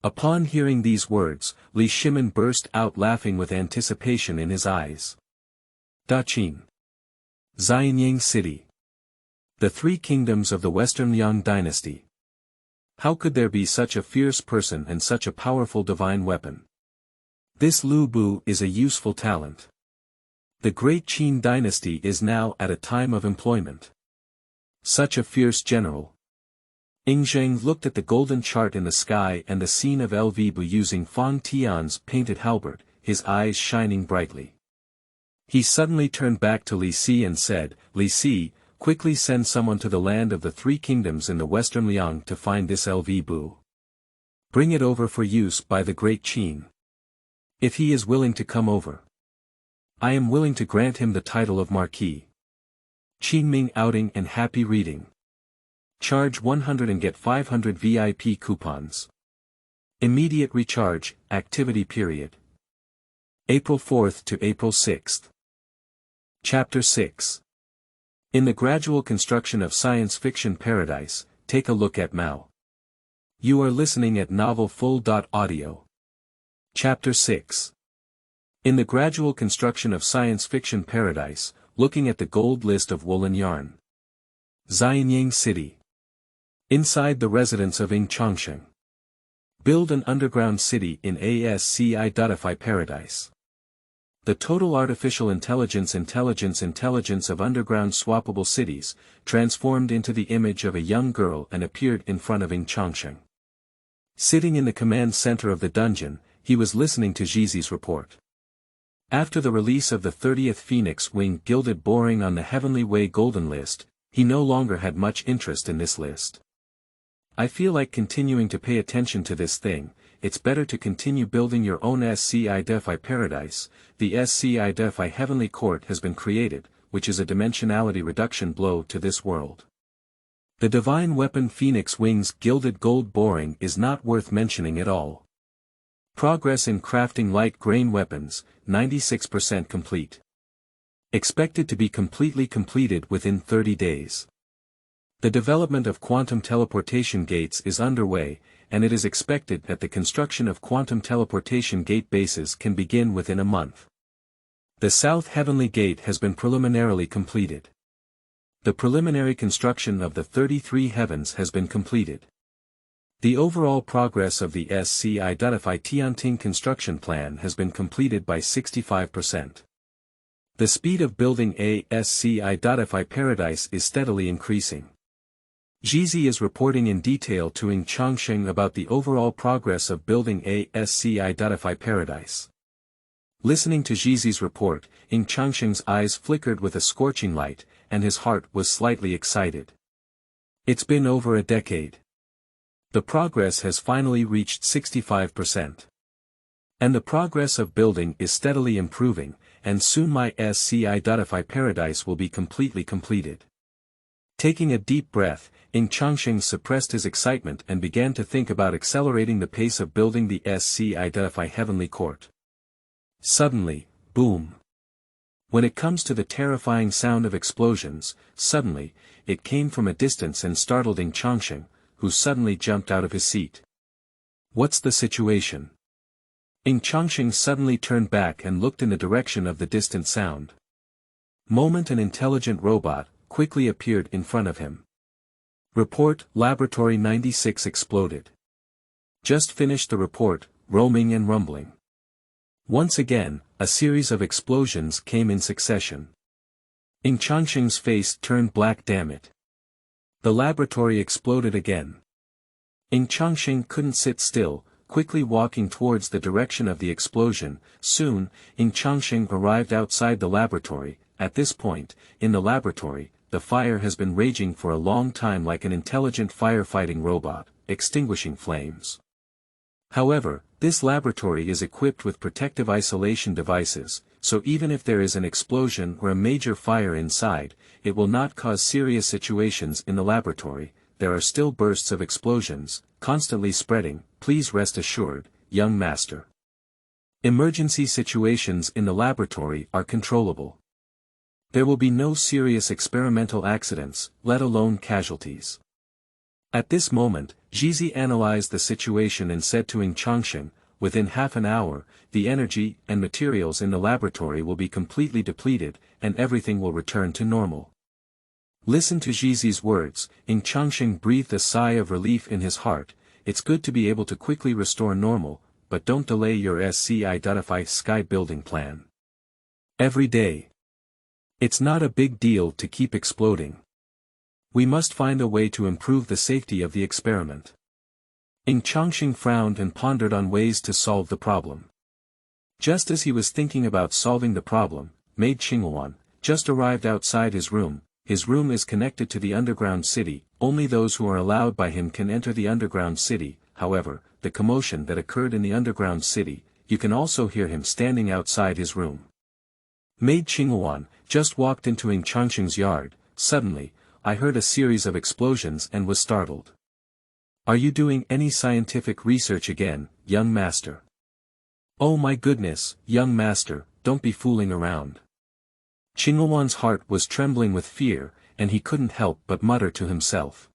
Upon hearing these words, Li Shimin burst out laughing with anticipation in his eyes. Daqin. Xianyang City. The 3 kingdoms of the Western Liang Dynasty. How could there be such a fierce person and such a powerful divine weapon? This Liu Bu is a useful talent. The Great Qin Dynasty is now at a time of employment. Such a fierce general. Ying Zheng looked at the golden chart in the sky and the scene of Liu Bu using Fang Tian's painted halberd, his eyes shining brightly. He suddenly turned back to Li Si and said, "Li Si, quickly send someone to the land of the 3 kingdoms in the Western Liang to find this Liu Bu. Bring it over for use by the Great Qin. If he is willing to come over, I am willing to grant him the title of Marquis. Qin-Ming outing and happy reading. Charge 100 and get 500 VIP coupons. Immediate recharge, activity period. April 4th to April 6th. Chapter 6. In the gradual construction of science fiction paradise, take a look at Mao. You are listening at novelfull.audio. Chapter 6. In the gradual construction of science fiction paradise, looking at the gold list of woolen yarn. Xianyang City. Inside the residence of Ying Changsheng. Build an underground city in ASCI.fi paradise. The total artificial intelligence of underground swappable cities, transformed into the image of a young girl and appeared in front of Ying Changsheng. Sitting in the command center of the dungeon, he was listening to Zizi's report. After the release of the 30th Phoenix Wing Gilded Boring on the Heavenly Way Golden List, he no longer had much interest in this list. I feel like continuing to pay attention to this thing. It's better to continue building your own SCI-DeFi paradise. The SCI-DeFi Heavenly Court has been created, which is a dimensionality reduction blow to this world. The divine weapon Phoenix Wings gilded gold boring is not worth mentioning at all. Progress in crafting light grain weapons, 96% complete. Expected to be completely completed within 30 days. The development of quantum teleportation gates is underway, and it is expected that the construction of quantum teleportation gate bases can begin within a month. The South Heavenly Gate has been preliminarily completed. The preliminary construction of the 33 heavens has been completed. The overall progress of the Sci-fi Tianting construction plan has been completed by 65%. The speed of building a Sci-fi paradise is steadily increasing. Jizi is reporting in detail to Ying Changsheng about the overall progress of building a Sci-fi paradise. Listening to Jizi's report, Ying Changsheng's eyes flickered with a scorching light, and his heart was slightly excited. It's been over a decade. The progress has finally reached 65%. And the progress of building is steadily improving, and soon my Sci-fi paradise will be completely completed. Taking a deep breath, Ying Changsheng suppressed his excitement and began to think about accelerating the pace of building the Sci-fi heavenly court. Suddenly, boom. When it comes to the terrifying sound of explosions, suddenly, it came from a distance and startled Ying Changsheng, who suddenly jumped out of his seat. What's the situation? Ying Changsheng suddenly turned back and looked in the direction of the distant sound. Moment an intelligent robot quickly appeared in front of him. Report, Laboratory 96 exploded. Just finished the report, roaming and rumbling. Once again, a series of explosions came in succession. Ying Changsheng's face turned black. Damn it. The laboratory exploded again. Ying Changsheng couldn't sit still, quickly walking towards the direction of the explosion. Soon, Ying Changsheng arrived outside the laboratory. At this point, in the laboratory, the fire has been raging for a long time like an intelligent firefighting robot, extinguishing flames. However, this laboratory is equipped with protective isolation devices, so even if there is an explosion or a major fire inside, it will not cause serious situations in the laboratory. There are still bursts of explosions, constantly spreading, please rest assured, young master. Emergency situations in the laboratory are controllable. There will be no serious experimental accidents, let alone casualties. At this moment, Jizi analyzed the situation and said to Ying Changsheng, within half an hour, the energy and materials in the laboratory will be completely depleted, and everything will return to normal. Listen to Jizi's words. Ying Changsheng breathed a sigh of relief in his heart. It's good to be able to quickly restore normal, but don't delay your Sci-fi sky building plan. Every day. It's not a big deal to keep exploding. We must find a way to improve the safety of the experiment. Ying Changsheng frowned and pondered on ways to solve the problem. Just as he was thinking about solving the problem, maid Qinghuan just arrived outside his room. His room is connected to the underground city. Only those who are allowed by him can enter the underground city. However, the commotion that occurred in the underground city, you can also hear him standing outside his room. Maid Qinghuan just walked into Ying Changsheng's yard. Suddenly, I heard a series of explosions and was startled. Are you doing any scientific research again, young master? Oh my goodness, young master, don't be fooling around. Qinghuan's heart was trembling with fear, and he couldn't help but mutter to himself.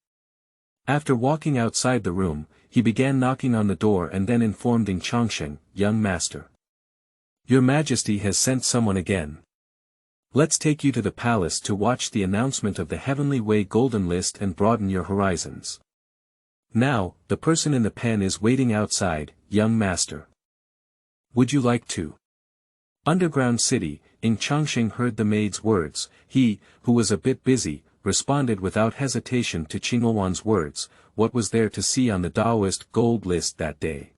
After walking outside the room, he began knocking on the door and then informed Ying Changsheng, young master. Your Majesty has sent someone again. Let's take you to the palace to watch the announcement of the Heavenly Way Golden List and broaden your horizons. Now, the person in the pen is waiting outside, young master. Would you like to? Underground City. Ying Changsheng heard the maid's words. He, who was a bit busy, responded without hesitation to Qinghuan's words. What was there to see on the Taoist gold list that day?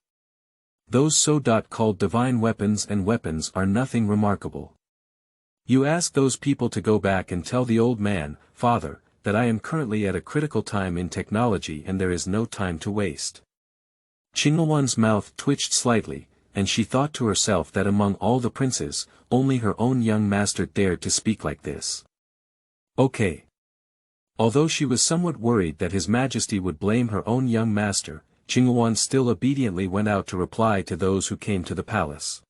Those so-called divine weapons and weapons are nothing remarkable. You ask those people to go back and tell the old man, Father, that I am currently at a critical time in technology and there is no time to waste. Qinghuan's mouth twitched slightly, and she thought to herself that among all the princes, only her own young master dared to speak like this. Okay. Although she was somewhat worried that His Majesty would blame her own young master, Qingyuan still obediently went out to reply to those who came to the palace.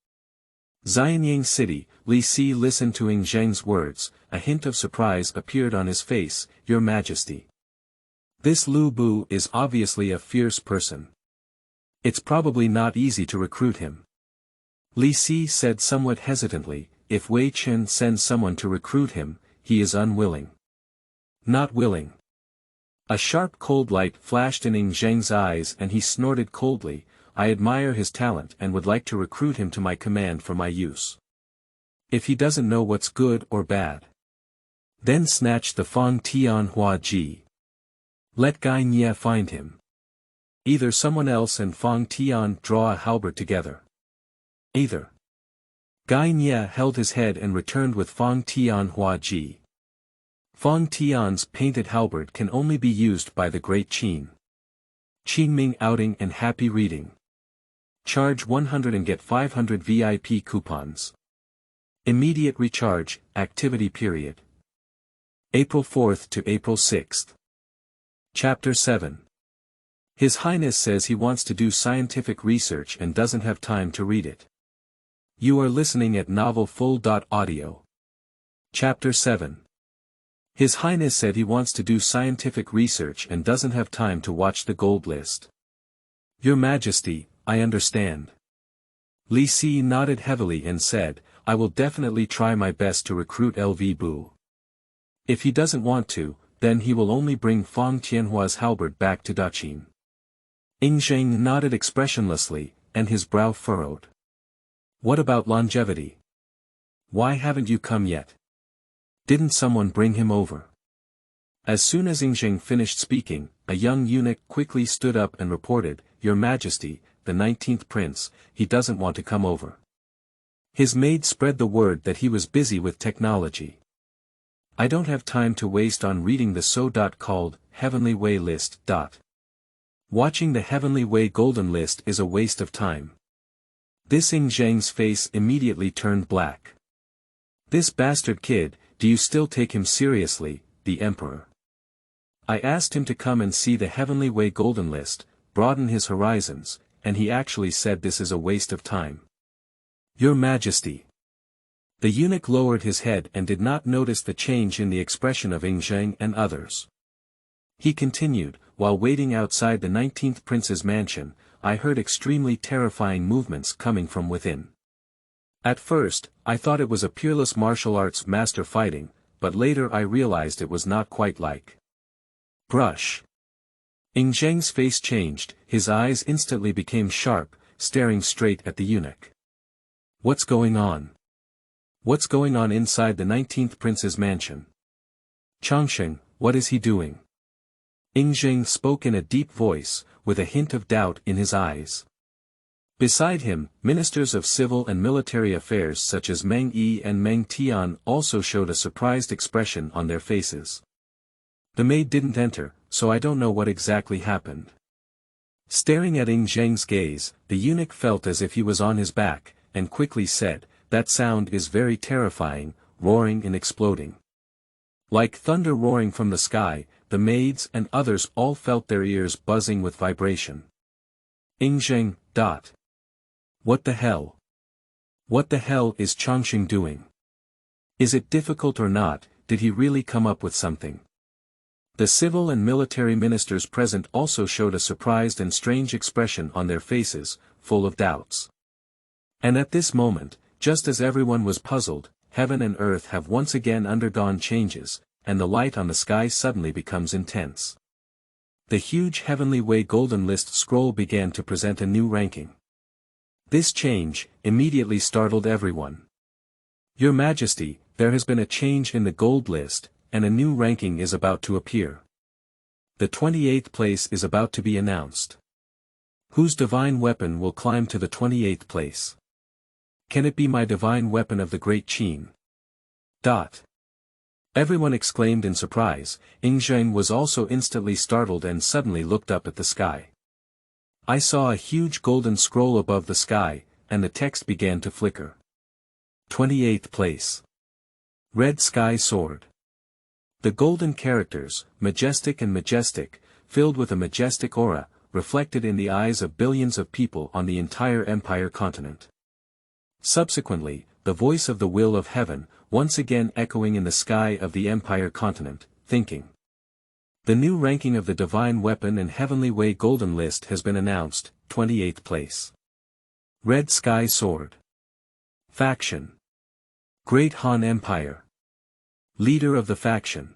Xianying City, Li Si listened to Ying Zheng's words, a hint of surprise appeared on his face, Your Majesty. This Liu Bu is obviously a fierce person. It's probably not easy to recruit him. Li Si said somewhat hesitantly, if Wei Chen sends someone to recruit him, he is unwilling. Not willing. A sharp cold light flashed in Ying Zheng's eyes and he snorted coldly, I admire his talent and would like to recruit him to my command for my use. If he doesn't know what's good or bad, then snatch the Fang Tian Hua Ji. Let Gai Nye find him. Either someone else and Fang Tian draw a halberd together. Either. Gai Nye held his head and returned with Fang Tian Hua Ji. Fang Tian's painted halberd can only be used by the Great Qin.Ying outing and happy reading. Charge 100 and get 500 VIP coupons. Immediate recharge, activity period. April 4th to April 6th. Chapter 7. His Highness says he wants to do scientific research and doesn't have time to read it. You are listening at novelfull.audio. Chapter 7. His Highness said he wants to do scientific research and doesn't have time to watch the gold list. Your Majesty, I understand. Li Si nodded heavily and said, I will definitely try my best to recruit LV Bu. If he doesn't want to, then he will only bring Fang Tianhua's halberd back to Daqin. Ying Zheng nodded expressionlessly, and his brow furrowed. What about longevity? Why haven't you come yet? Didn't someone bring him over? As soon as Ying Zheng finished speaking, a young eunuch quickly stood up and reported, Your Majesty, the 19th prince, he doesn't want to come over. His maid spread the word that he was busy with technology. I don't have time to waste on reading the so-called Heavenly Way list. Watching the Heavenly Way Golden List is a waste of time. This Ying Zheng's face immediately turned black. This bastard kid, do you still take him seriously, the Emperor? I asked him to come and see the Heavenly Way Golden List, broaden his horizons, and he actually said this is a waste of time. Your Majesty. The eunuch lowered his head and did not notice the change in the expression of Ying Zheng and others. He continued, while waiting outside the 19th prince's mansion, I heard extremely terrifying movements coming from within. At first, I thought it was a peerless martial arts master fighting, but later I realized it was not quite like. Brush. Ying Zheng's face changed, his eyes instantly became sharp, staring straight at the eunuch. What's going on? What's going on inside the 19th prince's mansion? Changsheng, what is he doing? Ying Zheng spoke in a deep voice, with a hint of doubt in his eyes. Beside him, ministers of civil and military affairs such as Meng Yi and Meng Tian also showed a surprised expression on their faces. The maid didn't enter, so I don't know what exactly happened. Staring at Ying Zheng's gaze, the eunuch felt as if he was on his back, and quickly said, that sound is very terrifying, roaring and exploding. Like thunder roaring from the sky, the maids and others all felt their ears buzzing with vibration. Ying Zheng. What the hell? What the hell is Changsheng doing? Is it difficult or not, did he really come up with something? The civil and military ministers present also showed a surprised and strange expression on their faces, full of doubts. And at this moment, just as everyone was puzzled, heaven and earth have once again undergone changes, and the light on the sky suddenly becomes intense. The huge Heavenly Way Golden List scroll began to present a new ranking. This change immediately startled everyone. Your Majesty, there has been a change in the gold list, and a new ranking is about to appear. The 28th place is about to be announced. Whose divine weapon will climb to the 28th place? Can it be my divine weapon of the Great Qin? Everyone exclaimed in surprise. Ying Zheng was also instantly startled and suddenly looked up at the sky. I saw a huge golden scroll above the sky, and the text began to flicker. 28th place. Red Sky Sword. The golden characters, majestic and majestic, filled with a majestic aura, reflected in the eyes of billions of people on the entire empire continent. Subsequently, the voice of the will of heaven, once again echoing in the sky of the empire continent, thinking. The new ranking of the Divine Weapon and Heavenly Way Golden List has been announced, 28th place. Red Sky Sword. Faction. Great Han Empire. Leader of the faction.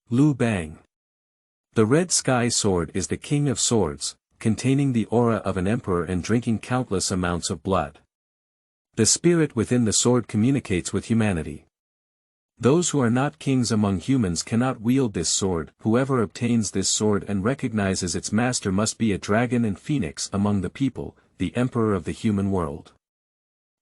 Liu Bang. The Red Sky Sword is the king of swords, containing the aura of an emperor and drinking countless amounts of blood. The spirit within the sword communicates with humanity. Those who are not kings among humans cannot wield this sword. Whoever obtains this sword and recognizes its master must be a dragon and phoenix among the people, the emperor of the human world.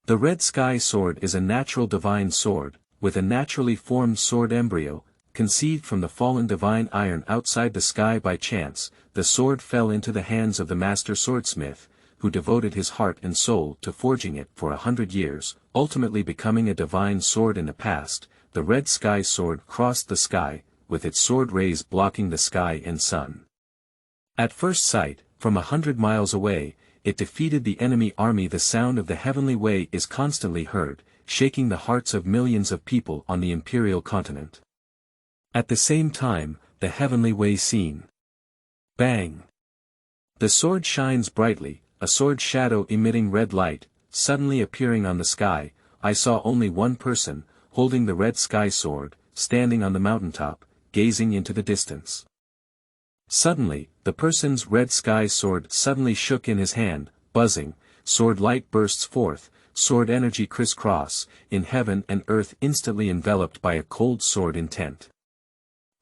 The Red Sky Sword is a natural divine sword, with a naturally formed sword embryo, conceived from the fallen divine iron outside the sky by chance. The sword fell into the hands of the master swordsmith, who devoted his heart and soul to forging it for 100 years, ultimately becoming a divine sword in the past. The Red Sky Sword crossed the sky, with its sword rays blocking the sky and sun. At first sight, from 100 miles away, it defeated the enemy army. The sound of the heavenly way is constantly heard, shaking the hearts of millions of people on the imperial continent. At the same time, the heavenly way seen. Bang! The sword shines brightly, a sword shadow emitting red light, suddenly appearing on the sky. I saw only one person, holding the Red Sky Sword, standing on the mountaintop, gazing into the distance. Suddenly, the person's Red Sky Sword suddenly shook in his hand, buzzing, sword light bursts forth, sword energy crisscross, in heaven and earth instantly enveloped by a cold sword intent.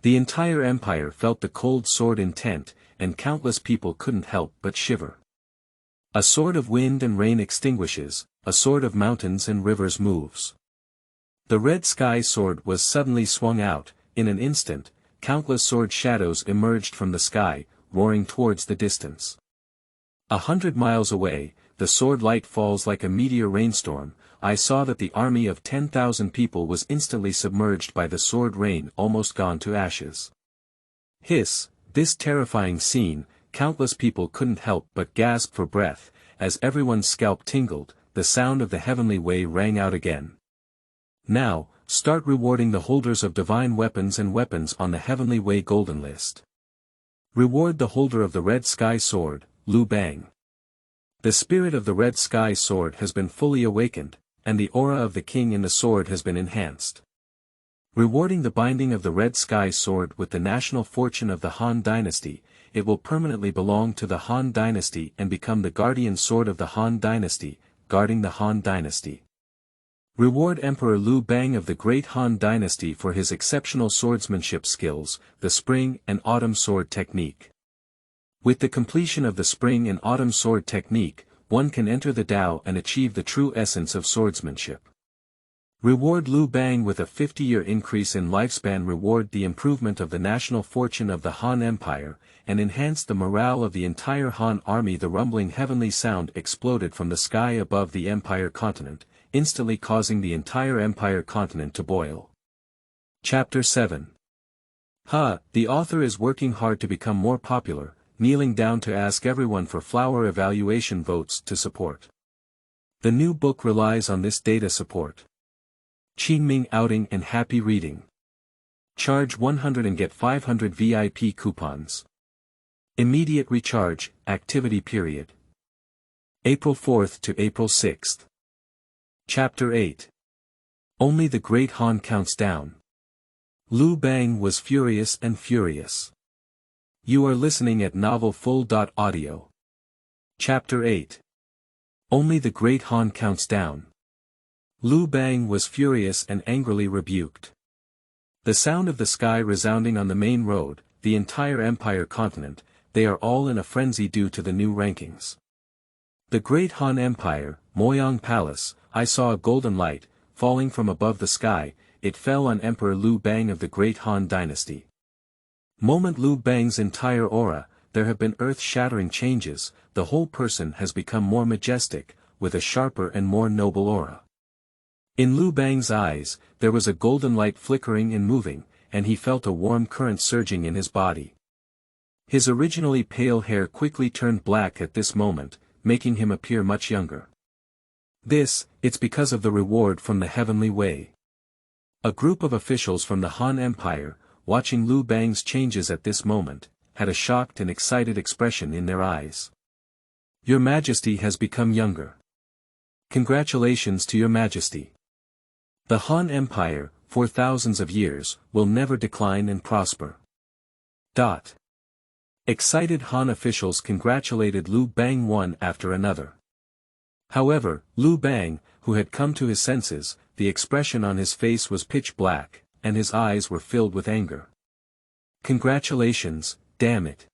The entire empire felt the cold sword intent, and countless people couldn't help but shiver. A sword of wind and rain extinguishes, a sword of mountains and rivers moves. The Red Sky Sword was suddenly swung out. In an instant, countless sword shadows emerged from the sky, roaring towards the distance. 100 miles away, the sword light falls like a meteor rainstorm. I saw that the army of 10,000 people was instantly submerged by the sword rain, almost gone to ashes. Hiss! This terrifying scene, countless people couldn't help but gasp for breath, as everyone's scalp tingled. The sound of the heavenly way rang out again. Now, start rewarding the holders of divine weapons and weapons on the Heavenly Way Golden List. Reward the holder of the Red Sky Sword, Liu Bang. The spirit of the Red Sky Sword has been fully awakened, and the aura of the king in the sword has been enhanced. Rewarding the binding of the Red Sky Sword with the national fortune of the Han Dynasty, it will permanently belong to the Han Dynasty and become the guardian sword of the Han Dynasty, guarding the Han Dynasty. Reward Emperor Liu Bang of the Great Han Dynasty for his exceptional swordsmanship skills, the Spring and Autumn Sword Technique. With the completion of the Spring and Autumn Sword Technique, one can enter the Tao and achieve the true essence of swordsmanship. Reward Liu Bang with a 50-year increase in lifespan. Reward the improvement of the national fortune of the Han Empire, and enhance the morale of the entire Han army. The rumbling heavenly sound exploded from the sky above the Empire continent, instantly causing the entire Empire continent to boil. Chapter 7. The author is working hard to become more popular, kneeling down to ask everyone for flower evaluation votes to support. The new book relies on this data support. Qin-Ming outing and happy reading. Charge 100 and get 500 VIP coupons. Immediate recharge, activity period. April 4th to April 6th. Chapter 8. Only the Great Han counts down. Liu Bang was furious and furious. You are listening at novelfull.audio. Chapter 8. Only the Great Han counts down. Liu Bang was furious and angrily rebuked. The sound of the sky resounding on the main road, the entire Empire continent, they are all in a frenzy due to the new rankings. The Great Han Empire, Moyang Palace, I saw a golden light, falling from above the sky. It fell on Emperor Liu Bang of the Great Han Dynasty. Moment Liu Bang's entire aura, there have been earth-shattering changes. The whole person has become more majestic, with a sharper and more noble aura. In Liu Bang's eyes, there was a golden light flickering and moving, and he felt a warm current surging in his body. His originally pale hair quickly turned black at this moment, making him appear much younger. It's because of the reward from the heavenly way. A group of officials from the Han Empire, watching Liu Bang's changes at this moment, had a shocked and excited expression in their eyes. Your Majesty has become younger. Congratulations to your Majesty. The Han Empire, for thousands of years, will never decline and prosper. Excited Han officials congratulated Liu Bang one after another. However, Liu Bang, who had come to his senses, the expression on his face was pitch black, and his eyes were filled with anger. Congratulations, damn it.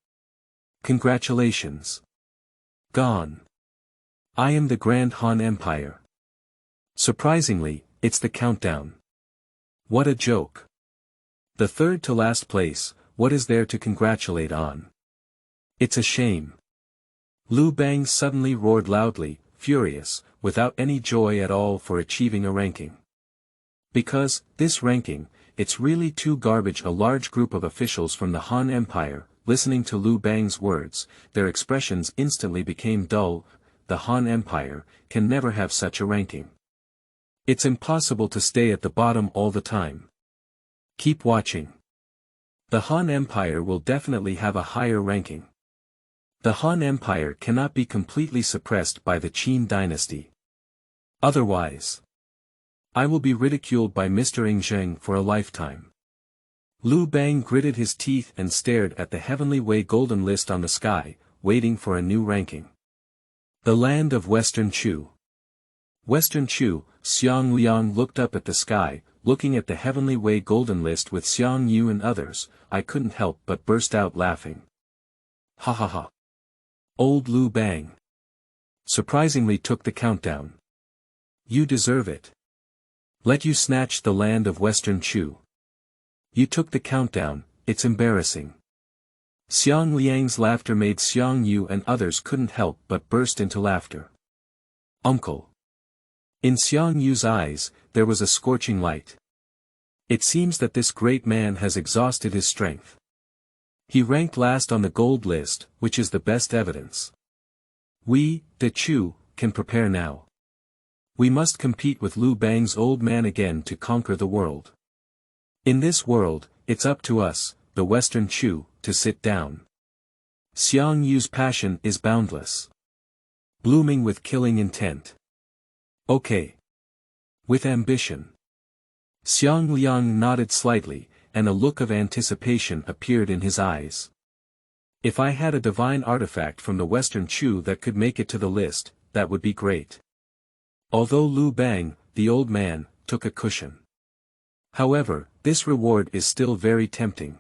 Congratulations. Gone. I am the Grand Han Empire. Surprisingly, it's the countdown. What a joke. The third to last place, what is there to congratulate on? It's a shame. Liu Bang suddenly roared loudly, furious, without any joy at all for achieving a ranking. Because, this ranking, it's really too garbage. A large group of officials from the Han Empire, listening to Liu Bang's words, their expressions instantly became dull. The Han Empire can never have such a ranking. It's impossible to stay at the bottom all the time. Keep watching. The Han Empire will definitely have a higher ranking. The Han Empire cannot be completely suppressed by the Qin dynasty. Otherwise, I will be ridiculed by Mr. Ying Zheng for a lifetime. Liu Bang gritted his teeth and stared at the heavenly way golden list on the sky, waiting for a new ranking. The land of Western Chu. Western Chu, Xiang Liang looked up at the sky, looking at the heavenly way golden list with Xiang Yu and others. I couldn't help but burst out laughing. Ha ha ha. Old Liu Bang surprisingly took the countdown. You deserve it. Let you snatch the land of Western Chu. You took the countdown, it's embarrassing. Xiang Liang's laughter made Xiang Yu and others couldn't help but burst into laughter. Uncle. In Xiang Yu's eyes, there was a scorching light. It seems that this great man has exhausted his strength. He ranked last on the gold list, which is the best evidence. We, the Chu, can prepare now. We must compete with Liu Bang's old man again to conquer the world. In this world, it's up to us, the Western Chu, to sit down. Xiang Yu's passion is boundless. Blooming with killing intent. Okay. With ambition. Xiang Liang nodded slightly, and a look of anticipation appeared in his eyes. If I had a divine artifact from the Western Chu that could make it to the list, that would be great. Although Liu Bang, the old man, took a cushion. However, this reward is still very tempting.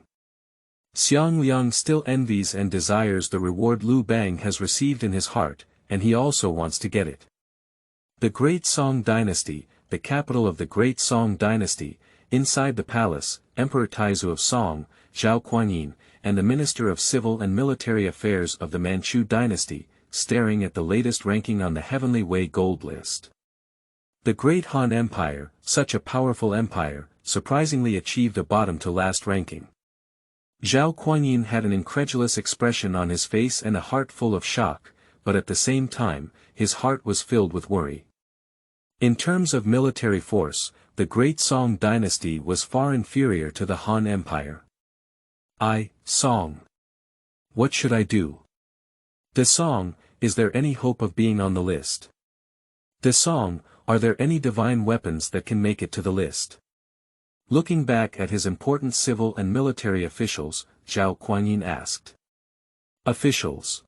Xiang Liang still envies and desires the reward Liu Bang has received in his heart, and he also wants to get it. The Great Song Dynasty, the capital of the Great Song Dynasty, inside the palace, Emperor Taizu of Song, Zhao Kuan-yin, and the Minister of Civil and Military Affairs of the Manchu dynasty, staring at the latest ranking on the Heavenly Way gold list. The Great Han Empire, such a powerful empire, surprisingly achieved a bottom-to-last ranking. Zhao Kuan-yin had an incredulous expression on his face and a heart full of shock, but at the same time, his heart was filled with worry. In terms of military force, the Great Song Dynasty was far inferior to the Han Empire. Song. What should I do? The Song, is there any hope of being on the list? The Song, are there any divine weapons that can make it to the list? Looking back at his important civil and military officials, Zhao Kuan-yin asked. Officials.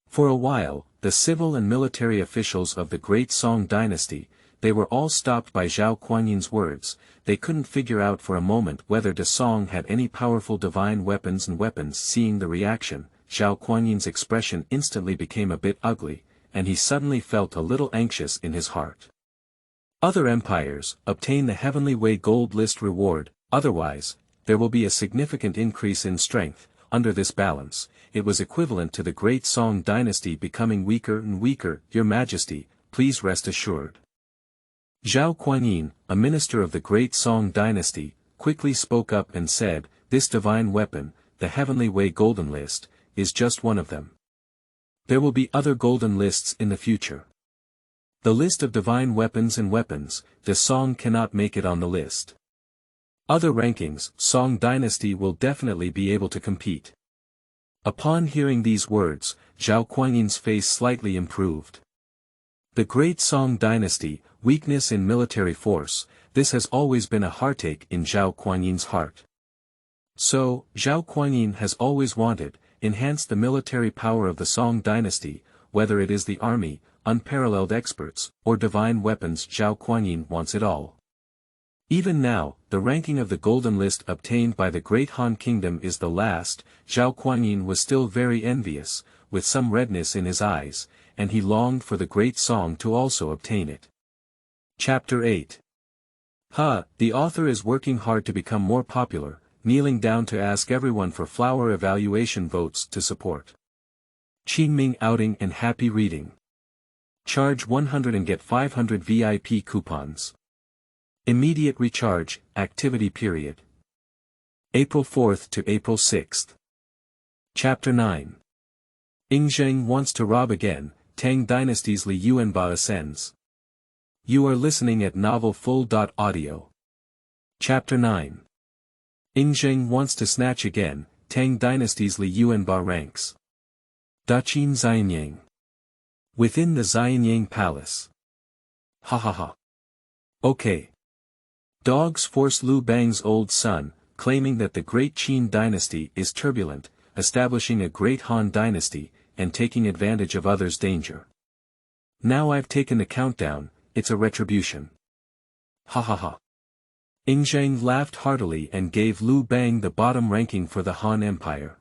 For a while, the civil and military officials of the Great Song Dynasty, they were all stopped by Zhao Kuan-yin's words. They couldn't figure out for a moment whether the Song had any powerful divine weapons and weapons. Seeing the reaction, Zhao Kuan-yin's expression instantly became a bit ugly, and he suddenly felt a little anxious in his heart. Other empires, obtain the Heavenly Way gold list reward, otherwise, there will be a significant increase in strength. Under this balance, it was equivalent to the Great Song Dynasty becoming weaker and weaker. Your Majesty, please rest assured. Zhao Kuan-Yin, a minister of the Great Song Dynasty, quickly spoke up and said, "This divine weapon, the Heavenly Way Golden List, is just one of them. There will be other golden lists in the future. The list of divine weapons and weapons, the Song cannot make it on the list. Other rankings, Song Dynasty will definitely be able to compete." Upon hearing these words, Zhao Kuan-Yin's face slightly improved. The Great Song Dynasty, weakness in military force, this has always been a heartache in Zhao Kuan-Yin's heart. So, Zhao Kuan-Yin has always wanted, enhance the military power of the Song Dynasty, whether it is the army, unparalleled experts, or divine weapons. Zhao Kuan-Yin wants it all. Even now, the ranking of the Golden List obtained by the Great Han Kingdom is the last. Zhao Kuan-Yin was still very envious, with some redness in his eyes, and he longed for the Great Song to also obtain it. Chapter 8. The author is working hard to become more popular, kneeling down to ask everyone for flower evaluation votes to support. Qingming outing and happy reading. Charge 100 and get 500 VIP coupons. Immediate recharge, activity period. April 4th to April 6th. Chapter 9. Ying Zheng wants to rob again, Tang Dynasty's Yuanba ascends. You are listening at novelfull.audio. Chapter 9. Ying Zheng wants to snatch again, Tang Dynasty's Yuanba ranks. Daqin Xianyang. Within the Xianyang Palace. Ha ha ha. Okay. Dogs force Liu Bang's old son, claiming that the Great Qin Dynasty is turbulent, establishing a Great Han Dynasty, and taking advantage of others' danger. Now I've taken the countdown, it's a retribution. Ha ha ha. Ying Zheng laughed heartily and gave Liu Bang the bottom ranking for the Han Empire.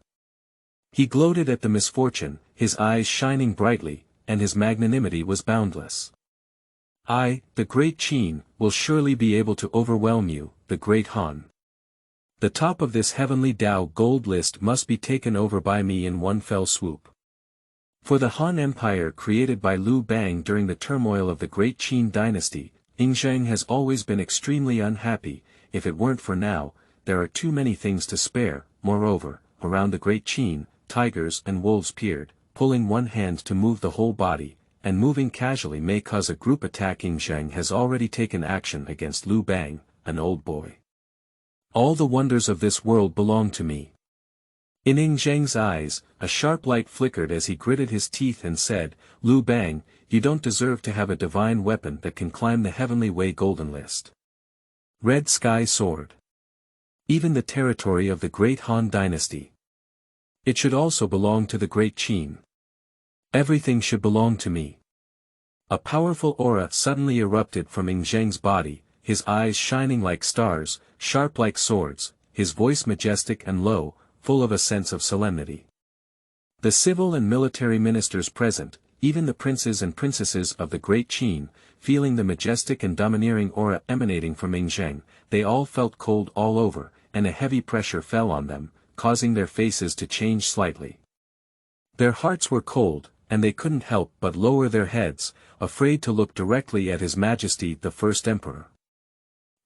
He gloated at the misfortune, his eyes shining brightly, and his magnanimity was boundless. I, the Great Qin, will surely be able to overwhelm you, the Great Han. The top of this heavenly Dao gold list must be taken over by me in one fell swoop. For the Han Empire created by Liu Bang during the turmoil of the Great Qin Dynasty, Ying Zheng has always been extremely unhappy. If it weren't for now, there are too many things to spare. Moreover, around the Great Qin, tigers and wolves peered, pulling one hand to move the whole body, and moving casually may cause a group attack. Ying Zheng has already taken action against Liu Bang, an old boy. All the wonders of this world belong to me. In Ying Zheng's eyes, a sharp light flickered as he gritted his teeth and said, Liu Bang, you don't deserve to have a divine weapon that can climb the Heavenly Way Golden List. Red Sky Sword. Even the territory of the Great Han Dynasty. It should also belong to the Great Qin. Everything should belong to me. A powerful aura suddenly erupted from Ying Zheng's body, his eyes shining like stars, sharp like swords, his voice majestic and low, full of a sense of solemnity. The civil and military ministers present, even the princes and princesses of the Great Qin, feeling the majestic and domineering aura emanating from Ying Zheng, they all felt cold all over, and a heavy pressure fell on them, causing their faces to change slightly. Their hearts were cold, and they couldn't help but lower their heads, afraid to look directly at His Majesty the First Emperor.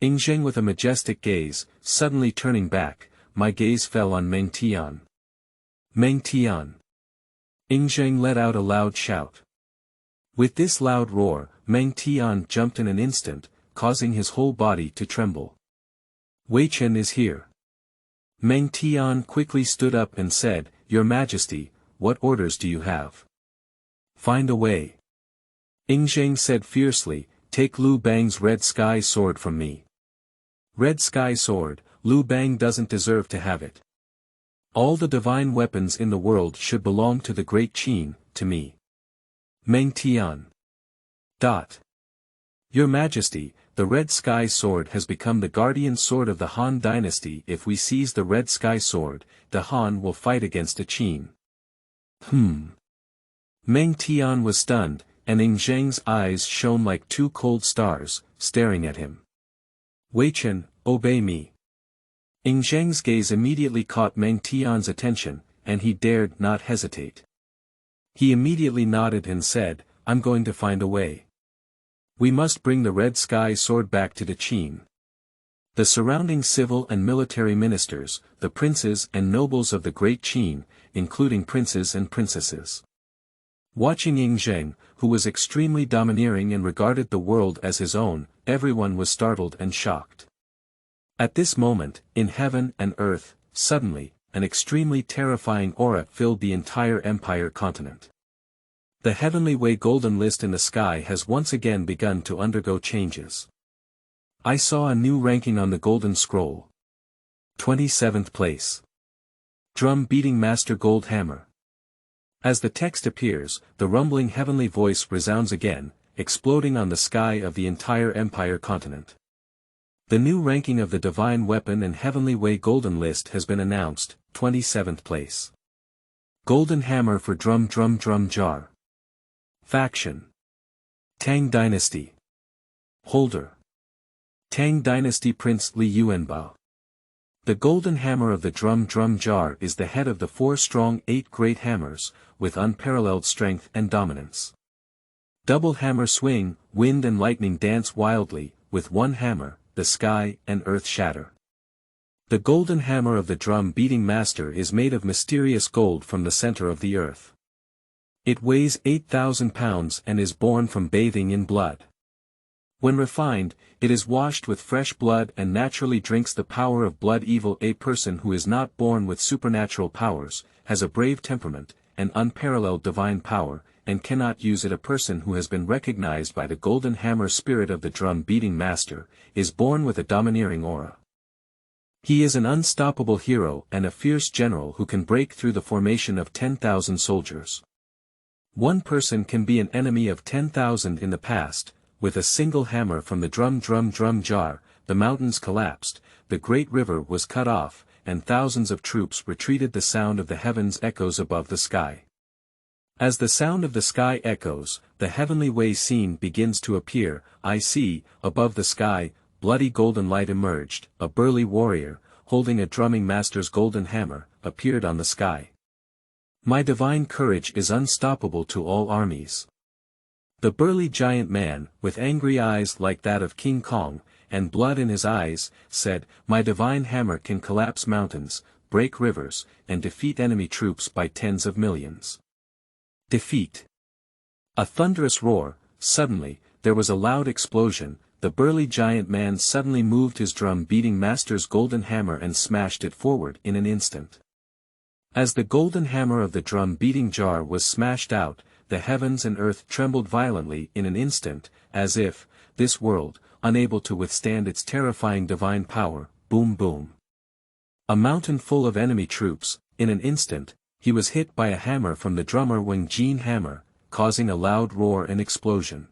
Ying Zheng with a majestic gaze, suddenly turning back, my gaze fell on Meng Tian. Meng Tian. Ying Zheng let out a loud shout. With this loud roar, Meng Tian jumped in an instant, causing his whole body to tremble. Wei Chen is here. Meng Tian quickly stood up and said, Your Majesty, what orders do you have? Find a way. Ying Zheng said fiercely, take Liu Bang's Red Sky Sword from me. Red Sky Sword, Liu Bang doesn't deserve to have it. All the divine weapons in the world should belong to the Great Qin, to me. Meng Tian. Your Majesty, the Red Sky Sword has become the guardian sword of the Han Dynasty. If we seize the Red Sky Sword, the Han will fight against the Qin. Meng Tian was stunned, and Ying Zheng's eyes shone like two cold stars, staring at him. Wei Chen, obey me. Ying Zheng's gaze immediately caught Meng Tian's attention, and he dared not hesitate. He immediately nodded and said, I'm going to find a way. We must bring the Red Sky Sword back to Daqin. The surrounding civil and military ministers, the princes and nobles of the Great Qin, including princes and princesses. Watching Ying Zheng, who was extremely domineering and regarded the world as his own, everyone was startled and shocked. At this moment, in heaven and earth, suddenly, an extremely terrifying aura filled the entire empire continent. The heavenly way golden list in the sky has once again begun to undergo changes. I saw a new ranking on the golden scroll. 27th place. Drum beating master gold hammer. As the text appears, the rumbling heavenly voice resounds again, exploding on the sky of the entire empire continent. The new ranking of the divine weapon and heavenly way golden list has been announced, 27th place. Golden hammer for drum jar. Faction. Tang Dynasty. Holder. Tang Dynasty Prince Li Yuanba. The golden hammer of the drum jar is the head of the 4 strong 8 great hammers, with unparalleled strength and dominance. Double hammer swing, wind and lightning dance wildly, with one hammer, the sky and earth shatter. The golden hammer of the drum beating master is made of mysterious gold from the center of the earth. It weighs 8,000 pounds and is born from bathing in blood. When refined, it is washed with fresh blood and naturally drinks the power of blood evil. A person who is not born with supernatural powers, has a brave temperament, and unparalleled divine power, and cannot use it. A person who has been recognized by the golden hammer spirit of the drum beating master, is born with a domineering aura. He is an unstoppable hero and a fierce general who can break through the formation of 10,000 soldiers. One person can be an enemy of 10,000 in the past. With a single hammer from the drum jar, the mountains collapsed, the great river was cut off, and thousands of troops retreated. The sound of the heavens echoes above the sky. As the sound of the sky echoes, the heavenly way scene begins to appear. I see, above the sky, bloody golden light emerged. A burly warrior, holding a drumming master's golden hammer, appeared on the sky. My divine courage is unstoppable to all armies. The burly giant man, with angry eyes like that of King Kong, and blood in his eyes, said, "My divine hammer can collapse mountains, break rivers, and defeat enemy troops by tens of millions." Defeat. A thunderous roar. Suddenly, there was a loud explosion. The burly giant man suddenly moved his drum-beating master's golden hammer and smashed it forward in an instant. As the golden hammer of the drum-beating jar was smashed out, the heavens and earth trembled violently in an instant, as if, this world, unable to withstand its terrifying divine power, boom boom. A mountain full of enemy troops, in an instant, he was hit by a hammer from the drummer Wang Jin hammer, causing a loud roar and explosion.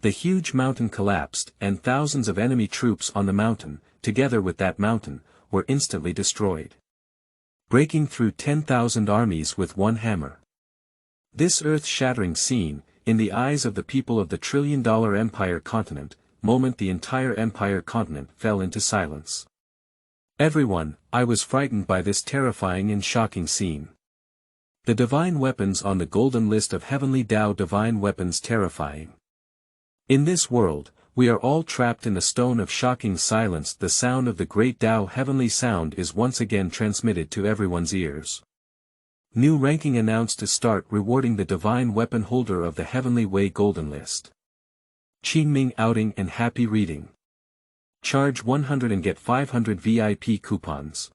The huge mountain collapsed and thousands of enemy troops on the mountain, together with that mountain, were instantly destroyed. Breaking through 10,000 armies with one hammer. This earth-shattering scene, in the eyes of the people of the trillion-dollar empire continent, the entire empire continent fell into silence. Everyone, I was frightened by this terrifying and shocking scene. The divine weapons on the golden list of heavenly Tao divine weapons terrifying. In this world, we are all trapped in the stone of shocking silence. The sound of the great Tao heavenly sound is once again transmitted to everyone's ears. New ranking announced to start, rewarding the divine weapon holder of the heavenly way golden list. Qin-Ming outing and happy reading. Charge 100 and get 500 VIP coupons.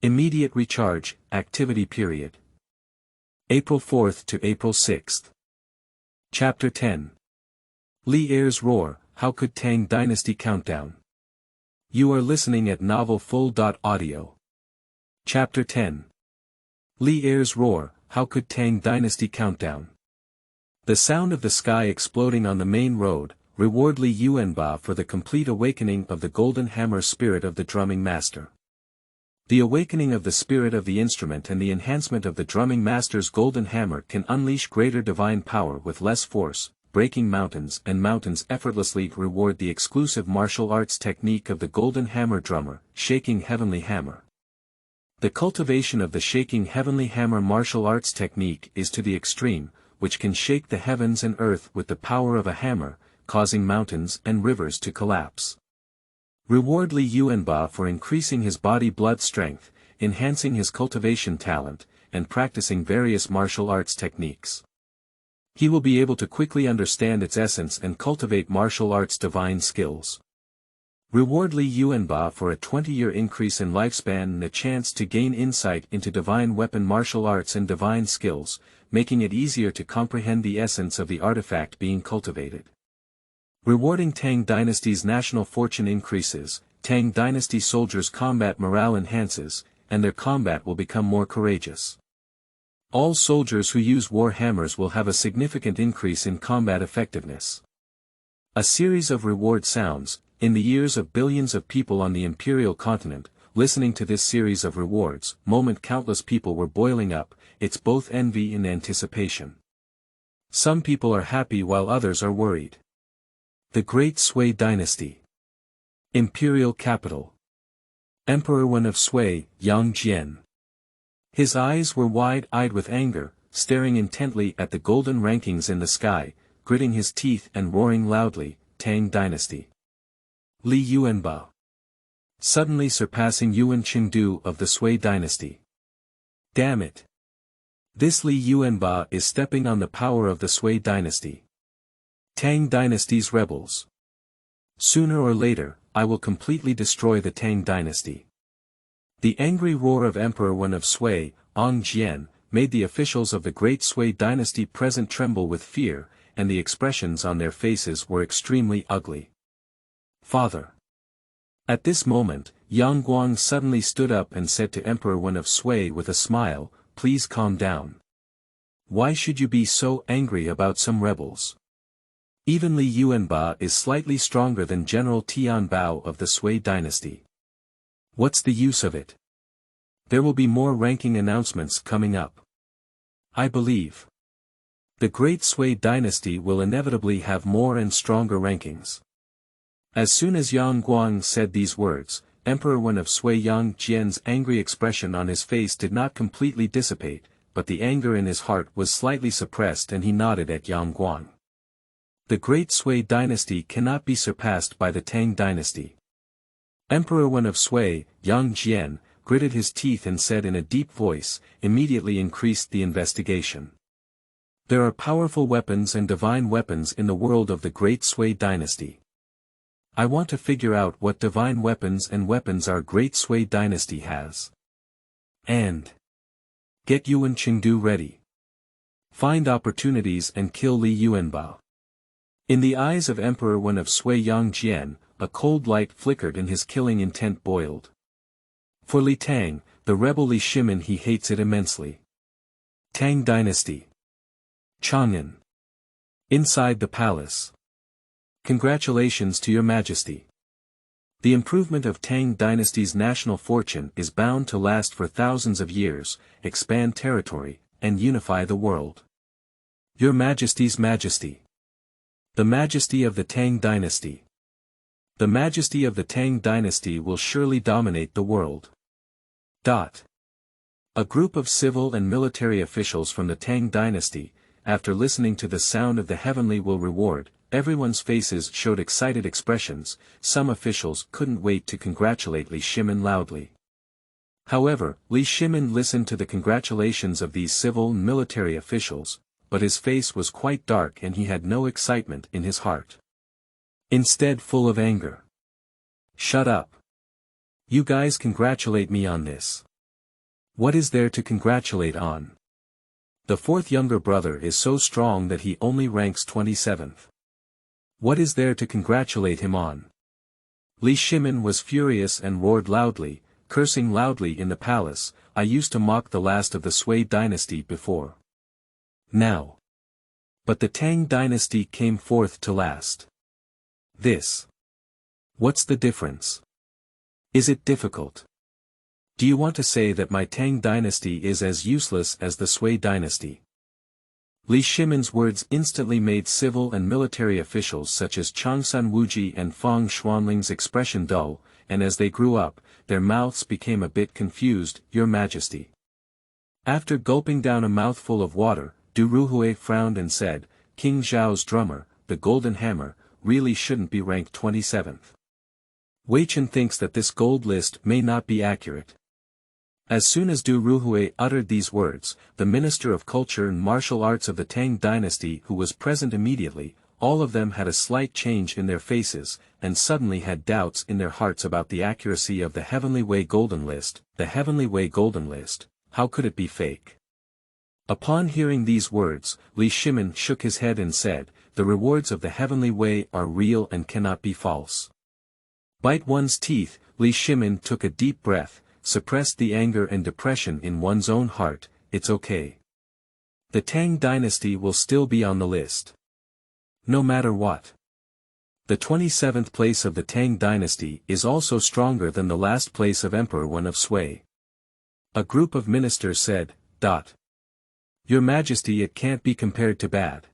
Immediate recharge, activity period. April 4th to April 6th. Chapter 10. Li Er's Roar, How Could Tang Dynasty Countdown? You are listening at novelfull.audio. Chapter 10. Li Er's Roar, How Could Tang Dynasty Countdown? The sound of the sky exploding on the main road, reward Li Yuanba for the complete awakening of the golden hammer spirit of the drumming master. The awakening of the spirit of the instrument and the enhancement of the drumming master's golden hammer can unleash greater divine power with less force, breaking mountains effortlessly. Reward the exclusive martial arts technique of the golden hammer drummer, shaking heavenly hammer. The cultivation of the shaking heavenly hammer martial arts technique is to the extreme, which can shake the heavens and earth with the power of a hammer, causing mountains and rivers to collapse. Reward Li Yuanba for increasing his body blood strength, enhancing his cultivation talent, and practicing various martial arts techniques. He will be able to quickly understand its essence and cultivate martial arts divine skills. Reward Li Yuanba for a 20-year increase in lifespan and a chance to gain insight into divine weapon martial arts and divine skills, making it easier to comprehend the essence of the artifact being cultivated. Rewarding Tang Dynasty's national fortune increases, Tang Dynasty soldiers' combat morale enhances, and their combat will become more courageous. All soldiers who use war hammers will have a significant increase in combat effectiveness. A series of reward sounds, in the ears of billions of people on the imperial continent, listening to this series of rewards, countless people were boiling up, it's both envy and anticipation. Some people are happy while others are worried. The Great Sui Dynasty. Imperial Capital. Emperor Wen of Sui, Yang Zheng. His eyes were wide-eyed with anger, staring intently at the golden rankings in the sky, gritting his teeth and roaring loudly, Tang Dynasty. Li Yuanba. Suddenly surpassing Yuan Chengdu of the Sui Dynasty. Damn it. This Li Yuanba is stepping on the power of the Sui Dynasty. Tang Dynasty's rebels. Sooner or later, I will completely destroy the Tang Dynasty. The angry roar of Emperor Wen of Sui, Ong Jian, made the officials of the Great Sui Dynasty present tremble with fear, and the expressions on their faces were extremely ugly. Father. At this moment, Yang Guang suddenly stood up and said to Emperor Wen of Sui with a smile, "Please calm down. Why should you be so angry about some rebels? Even Li Yuanba is slightly stronger than General Tian Bao of the Sui Dynasty. What's the use of it? There will be more ranking announcements coming up. I believe the Great Sui Dynasty will inevitably have more and stronger rankings." As soon as Yang Guang said these words, Emperor Wen of Sui Yang Jian's angry expression on his face did not completely dissipate, but the anger in his heart was slightly suppressed and he nodded at Yang Guang. The Great Sui Dynasty cannot be surpassed by the Tang Dynasty. Emperor Wen of Sui, Yang Jian, gritted his teeth and said in a deep voice, immediately increased the investigation. There are powerful weapons and divine weapons in the world of the Great Sui Dynasty. I want to figure out what divine weapons and weapons our Great Sui Dynasty has. And get Yuan Chengdu ready. Find opportunities and kill Li Yuanba. In the eyes of Emperor Wen of Sui Yang Jian, a cold light flickered and his killing intent boiled. For Li Tang, the rebel Li Shimin, he hates it immensely. Tang Dynasty. Chang'an. Inside the palace. Congratulations to your majesty. The improvement of Tang Dynasty's national fortune is bound to last for thousands of years, expand territory, and unify the world. Your majesty's majesty. The majesty of the Tang Dynasty. The majesty of the Tang Dynasty will surely dominate the world. A group of civil and military officials from the Tang Dynasty, after listening to the sound of the heavenly will reward, everyone's faces showed excited expressions. Some officials couldn't wait to congratulate Li Shimin loudly. However, Li Shimin listened to the congratulations of these civil and military officials, but his face was quite dark and he had no excitement in his heart. Instead, full of anger. Shut up. You guys congratulate me on this. What is there to congratulate on? The fourth younger brother is so strong that he only ranks 27th. What is there to congratulate him on? Li Shimin was furious and roared loudly, cursing loudly in the palace. I used to mock the last of the Sui Dynasty before. Now. But the Tang Dynasty came forth to last. This. What's the difference? Is it difficult? Do you want to say that my Tang Dynasty is as useless as the Sui Dynasty? Li Shimin's words instantly made civil and military officials such as Changsun Wuji and Fang Xuanling's expression dull, and as they grew up, their mouths became a bit confused. Your Majesty. After gulping down a mouthful of water, Du Ruhui frowned and said, King Zhao's drummer, the golden hammer, really shouldn't be ranked 27th. Wei Chen thinks that this gold list may not be accurate. As soon as Du Ruhui uttered these words, the Minister of Culture and Martial Arts of the Tang dynasty who was present immediately, all of them had a slight change in their faces, and suddenly had doubts in their hearts about the accuracy of the Heavenly Way Golden List. The Heavenly Way Golden List, how could it be fake? Upon hearing these words, Li Shimin shook his head and said, the rewards of the Heavenly Way are real and cannot be false. Bite one's teeth, Li Shimin took a deep breath, suppressed the anger and depression in one's own heart. It's okay. The Tang dynasty will still be on the list. No matter what. The 27th place of the Tang dynasty is also stronger than the last place of Emperor Wen of Sui. A group of ministers said, Your Majesty, it can't be compared to bad.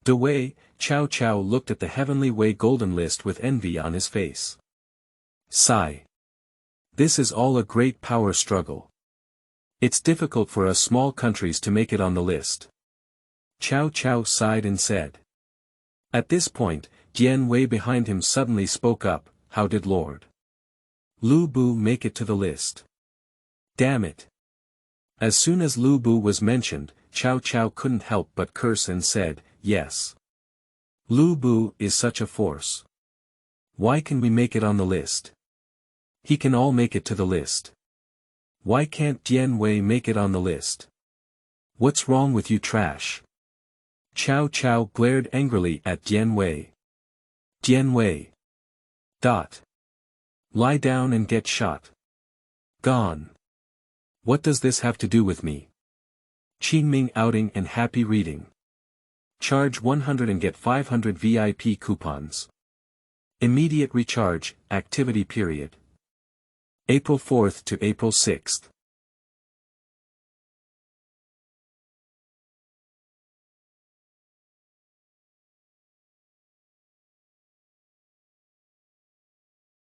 De Wei, Cao Cao looked at the Heavenly Way Golden List with envy on his face. Sigh. This is all a great power struggle. It's difficult for us small countries to make it on the list. Cao Cao sighed and said. At this point, Jian Wei behind him suddenly spoke up, how did Lord Lu Bu make it to the list? Damn it. As soon as Lu Bu was mentioned, Cao Cao couldn't help but curse and said, yes. Lu Bu is such a force. Why can we make it on the list? He can all make it to the list. Why can't Jian Wei make it on the list? What's wrong with you, trash? Cao Cao glared angrily at Jian Wei. Jian Wei. Lie down and get shot. Gone. What does this have to do with me? Qin-Ming outing and happy reading. Charge 100 and get 500 VIP coupons. Immediate recharge, activity period. April 4th to April 6th.